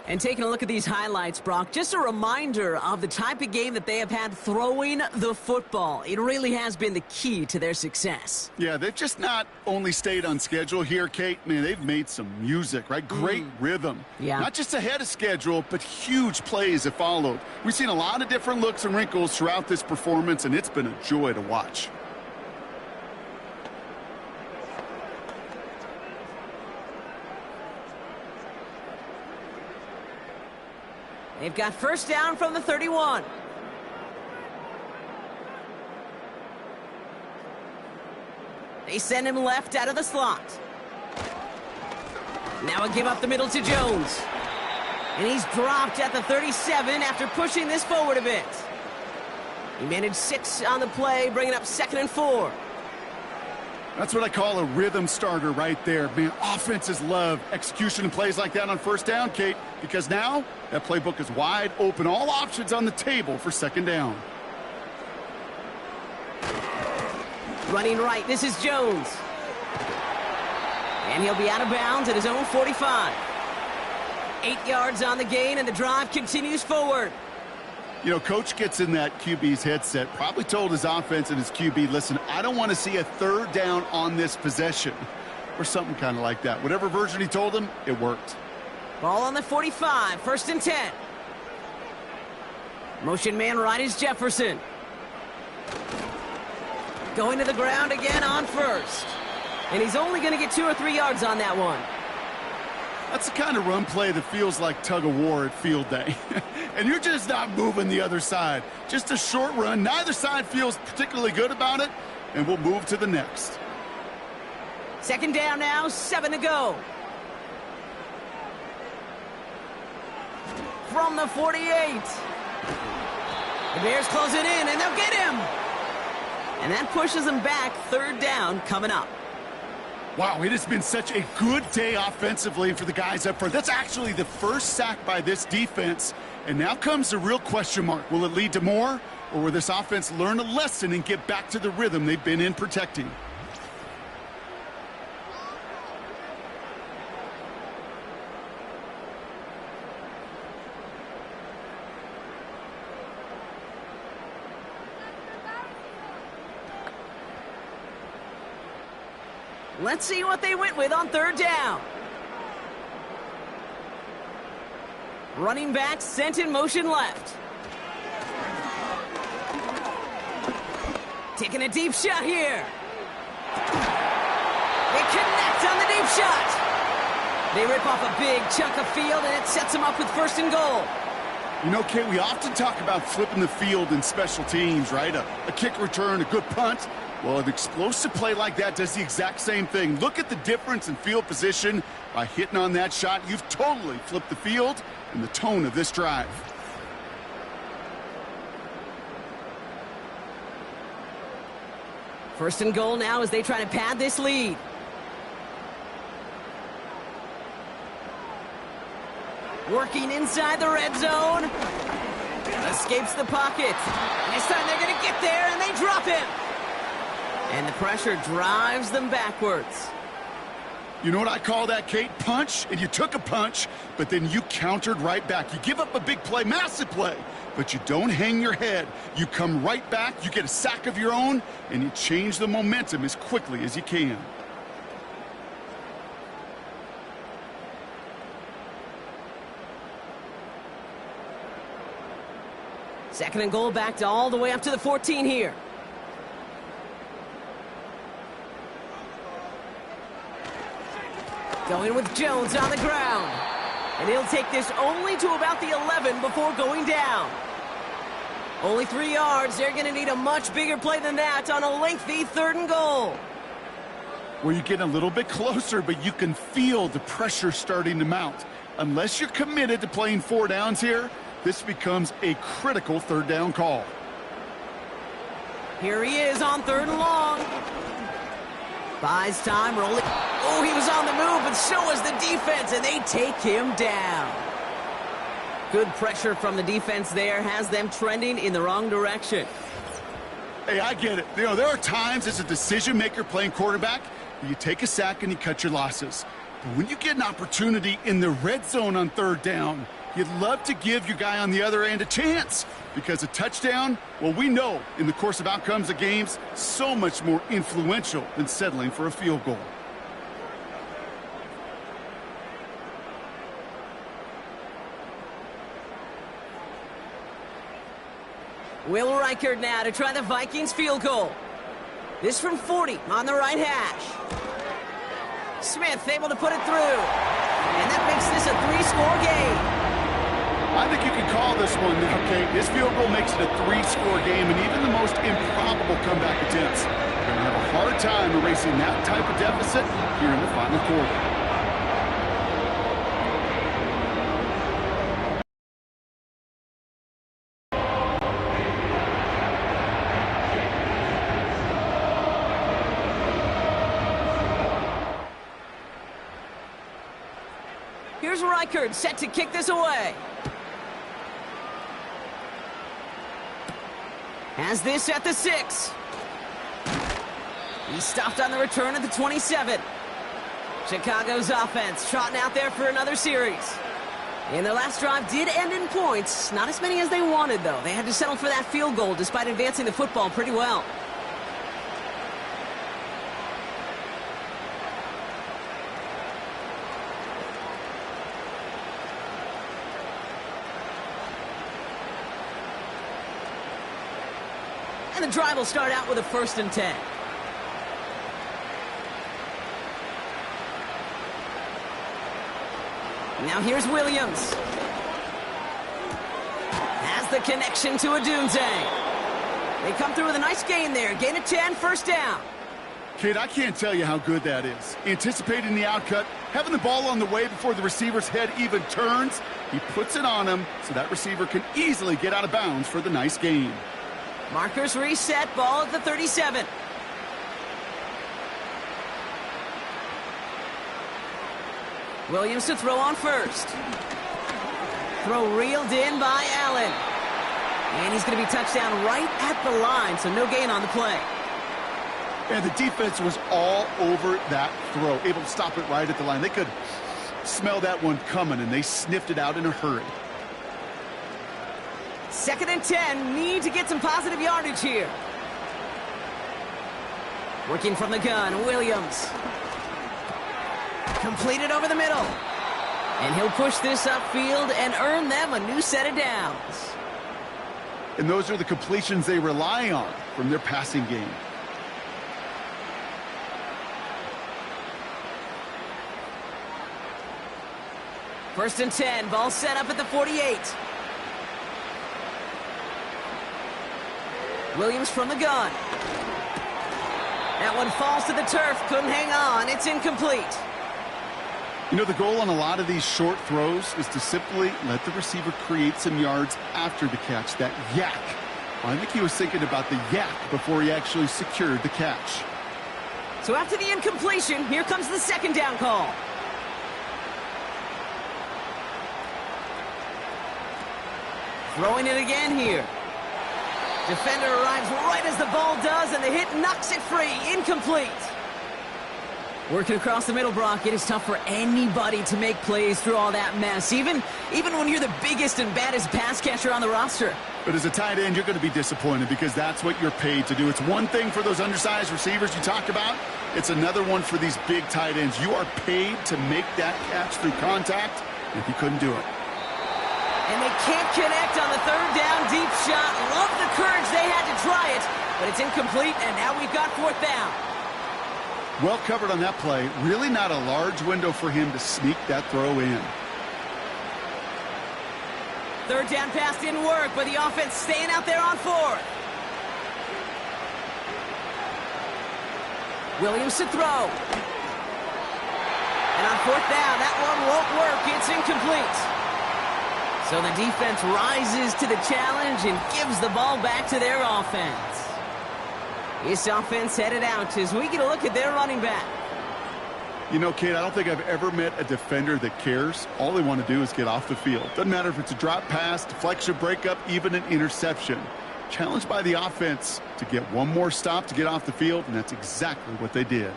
S1: And taking a look at these highlights, Brock, just a reminder of the type of game that they have had throwing the football. It really has been the key to their success.
S2: Yeah, they've just not only stayed on schedule here, Kate. Man, they've made some music, right? Great rhythm.
S1: Yeah.
S2: Not just ahead of schedule, but huge plays have followed. We've seen a lot of different looks and wrinkles throughout this performance, and it's been a joy to watch.
S1: They've got 1st down from the 31. They send him left out of the slot. Now a give up the middle to Jones. And he's dropped at the 37 after pushing this forward a bit. He managed 6 on the play, bringing up 2nd and 4.
S2: That's what I call a rhythm starter right there. Man, offenses love execution and plays like that on 1st down, Kate, because now that playbook is wide open. All options on the table for 2nd down.
S1: Running right, this is Jones. And he'll be out of bounds at his own 45. 8 yards on the gain, and the drive continues forward.
S2: You know, coach gets in that QB's headset, probably told his offense and his QB, listen, I don't want to see a 3rd down on this possession, or something kind of like that. Whatever version he told him, it worked.
S1: Ball on the 45, 1st and 10. Motion man right is Jefferson. Going to the ground again on 1st. And he's only going to get 2 or 3 yards on that one.
S2: That's the kind of run play that feels like tug of war at field day. And you're just not moving the other side. Just a short run. Neither side feels particularly good about it, and we'll move to the next.
S1: 2nd down now, 7 to go. From the 48. The Bears close it in, and they'll get him. And that pushes them back. 3rd down coming up.
S2: Wow, it has been such a good day offensively for the guys up front. That's actually the first sack by this defense. And now comes the real question mark. Will it lead to more? Or will this offense learn a lesson and get back to the rhythm they've been in protecting?
S1: Let's see what they went with on third down. Running back sent in motion left. Taking a deep shot here. They connect on the deep shot. They rip off a big chunk of field, and it sets them up with first and goal.
S2: You know, Kate, we often talk about flipping the field in special teams, right? A kick return, a good punt. Well, an explosive play like that does the exact same thing. Look at the difference in field position by hitting on that shot. You've totally flipped the field and the tone of this drive.
S1: First and goal now as they try to pad this lead. Working inside the red zone. Escapes the pocket. And this time they're going to get there, and they drop him. And the pressure drives them backwards.
S2: You know what I call that, Kate? Punch, and you took a punch, but then you countered right back. You give up a big play, massive play, but you don't hang your head. You come right back, you get a sack of your own, and you change the momentum as quickly as you can.
S1: Second and goal, backed all the way up to the 14 here. Going with Jones on the ground. And he'll take this only to about the 11 before going down. Only 3 yards. They're going to need a much bigger play than that on a lengthy third and goal.
S2: Well, you're getting a little bit closer, but you can feel the pressure starting to mount. Unless you're committed to playing 4 downs here, this becomes a critical third down call.
S1: Here he is on third and long. Buys time, rolling. Oh, he was on the move, but so was the defense, and they take him down. Good pressure from the defense there has them trending in the wrong direction.
S2: Hey, I get it. You know, there are times as a decision maker playing quarterback, you take a sack and you cut your losses. But when you get an opportunity in the red zone on third down, you'd love to give your guy on the other end a chance, because a touchdown, well, we know in the course of outcomes of games, so much more influential than settling for a field goal.
S1: Will Reichard now to try the Vikings field goal. This from 40 on the right hash. Smith able to put it through. And that makes this a 3-score game.
S2: I think you can call this one now, Kate. This field goal makes it a 3-score game, and even the most improbable comeback attempts are going to have a hard time erasing that type of deficit here in the final quarter.
S1: Here's Reichard set to kick this away. Has this at the 6. He stopped on the return at the 27. Chicago's offense trotting out there for another series. And their last drive did end in points. Not as many as they wanted, though. They had to settle for that field goal despite advancing the football pretty well. And the drive will start out with a 1st and 10. Now here's Williams. Has the connection to Odunze. They come through with a nice gain there. Gain of 10, first down.
S2: Kate, I can't tell you how good that is. Anticipating the outcut, having the ball on the way before the receiver's head even turns. He puts it on him so that receiver can easily get out of bounds for the nice gain.
S1: Markers reset, ball at the 37. Williams to throw on first. Throw reeled in by Allen. And he's going to be touchdown right at the line, so no gain on the play.
S2: And the defense was all over that throw, able to stop it right at the line. They could smell that one coming, and they sniffed it out in a hurry.
S1: 2nd and 10, need to get some positive yardage here. Working from the gun, Williams. Completed over the middle. And he'll push this upfield and earn them a new set of downs.
S2: And those are the completions they rely on from their passing game.
S1: First and 10, ball set up at the 48. Williams from the gun. That one falls to the turf, couldn't hang on, it's incomplete.
S2: You know, the goal on a lot of these short throws is to simply let the receiver create some yards after the catch, that yak. Well, I think he was thinking about the yak before he actually secured the catch.
S1: So after the incompletion, here comes the second down call. Throwing it again here. Defender arrives right as the ball does, and the hit knocks it free. Incomplete. Working across the middle, Brock, it is tough for anybody to make plays through all that mess, even when you're the biggest and baddest pass catcher on the roster.
S2: But as a tight end, you're going to be disappointed because that's what you're paid to do. It's one thing for those undersized receivers you talked about. It's another one for these big tight ends. You are paid to make that catch through contact, and he couldn't do it.
S1: And they can't connect on the third down deep shot. Love the courage they had to try it, but it's incomplete, and now we've got fourth down.
S2: Well covered on that play. Really not a large window for him to sneak that throw in.
S1: Third down pass didn't work, but the offense staying out there on fourth. Williams to throw. And on fourth down, that one won't work. It's incomplete. So the defense rises to the challenge and gives the ball back to their offense. This offense headed out as we get a look at their running back.
S2: You know, Kate, I don't think I've ever met a defender that cares. All they want to do is get off the field. Doesn't matter if it's a drop pass, deflection, breakup, even an interception. Challenged by the offense to get one more stop to get off the field, and that's exactly what they did.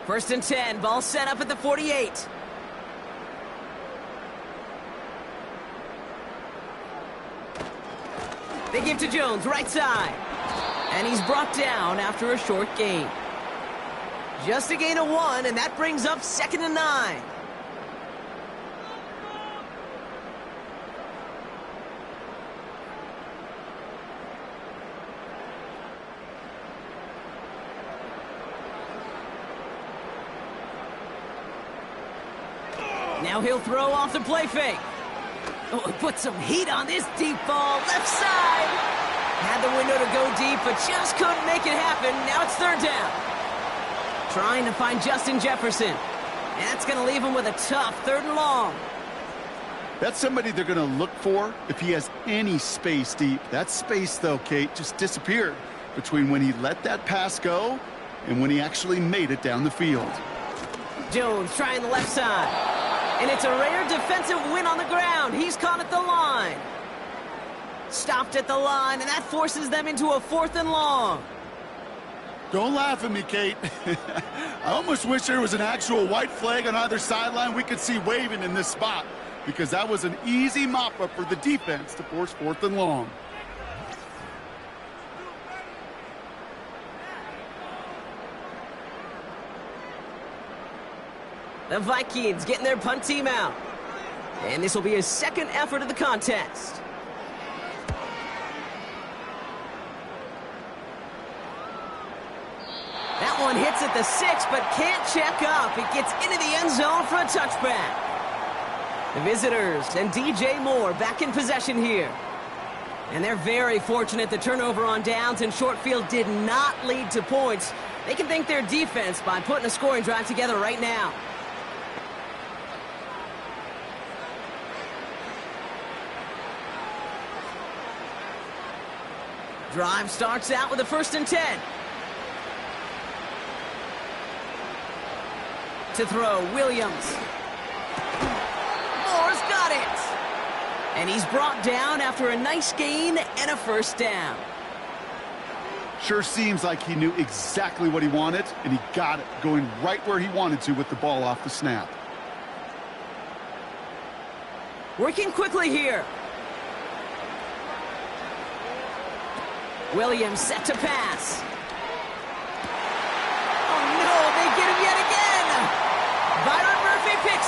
S1: First and 10, ball set up at the 48. They give to Jones, right side. And he's brought down after a short gain. Just a gain of 1, and that brings up 2nd and 9. Now he'll throw off the play fake. Oh, put some heat on this deep ball. Left side. Had the window to go deep, but just couldn't make it happen. Now it's third down. Trying to find Justin Jefferson. And that's going to leave him with a tough 3rd and long.
S2: That's somebody they're going to look for if he has any space deep. That space, though, Kate, just disappeared between when he let that pass go and when he actually made it down the field.
S1: Jones trying the left side. And it's a rare defensive win on the ground. He's caught at the line. Stopped at the line, and that forces them into a 4th and long.
S2: Don't laugh at me, Kate. I almost wish there was an actual white flag on either sideline we could see waving in this spot, because that was an easy mop-up for the defense to force 4th and long.
S1: The Vikings getting their punt team out. And this will be his 2nd effort of the contest. That one hits at the 6, but can't check up. It gets into the end zone for a touchback. The visitors and DJ Moore back in possession here. And they're very fortunate the turnover on downs and short field did not lead to points. They can thank their defense by putting a scoring drive together right now. Drive starts out with a 1st and 10. To throw, Williams. Moore's got it. And he's brought down after a nice gain and a 1st down.
S2: Sure seems like he knew exactly what he wanted, and he got it, going right where he wanted to with the ball off the snap.
S1: Working quickly here. Williams set to pass.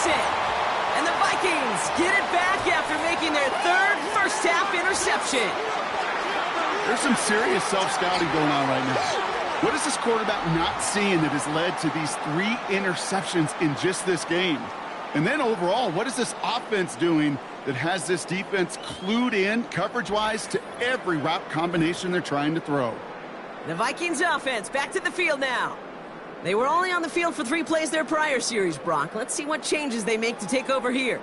S1: picks it. And the Vikings get it back after making their third first-half interception.
S2: There's some serious self-scouting going on right now. What is this quarterback not seeing that has led to these 3 interceptions in just this game? And then overall, what is this offense doing that has this defense clued in coverage-wise to every route combination they're trying to throw?
S1: The Vikings offense back to the field now. They were only on the field for 3 plays their prior series, Brock. Let's see what changes they make to take over here.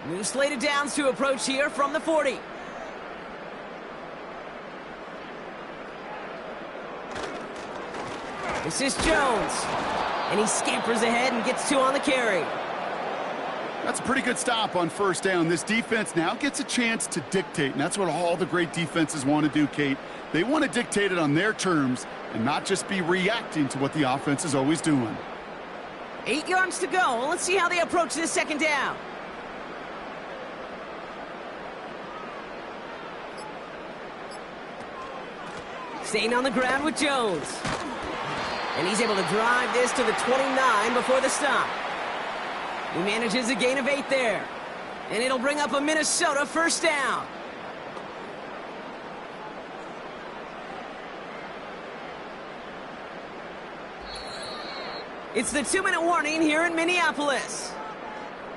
S1: New slate of downs to approach here from the 40. This is Jones. And he scampers ahead and gets 2 on the carry.
S2: That's a pretty good stop on first down. This defense now gets a chance to dictate, and that's what all the great defenses want to do, Kate. They want to dictate it on their terms and not just be reacting to what the offense is always doing.
S1: 8 yards to go. Let's see how they approach this second down. Staying on the ground with Jones. And he's able to drive this to the 29 before the stop. He manages a gain of 8 there. And it'll bring up a Minnesota first down. It's the 2-minute warning here in Minneapolis.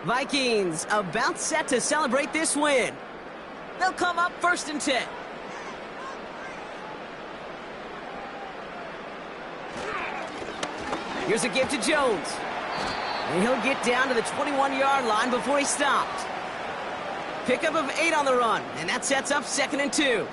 S1: Vikings about set to celebrate this win. They'll come up 1st and 10. Here's a give to Jones. And he'll get down to the 21-yard line before he stopped. Pickup of 8 on the run, and that sets up 2nd and 2.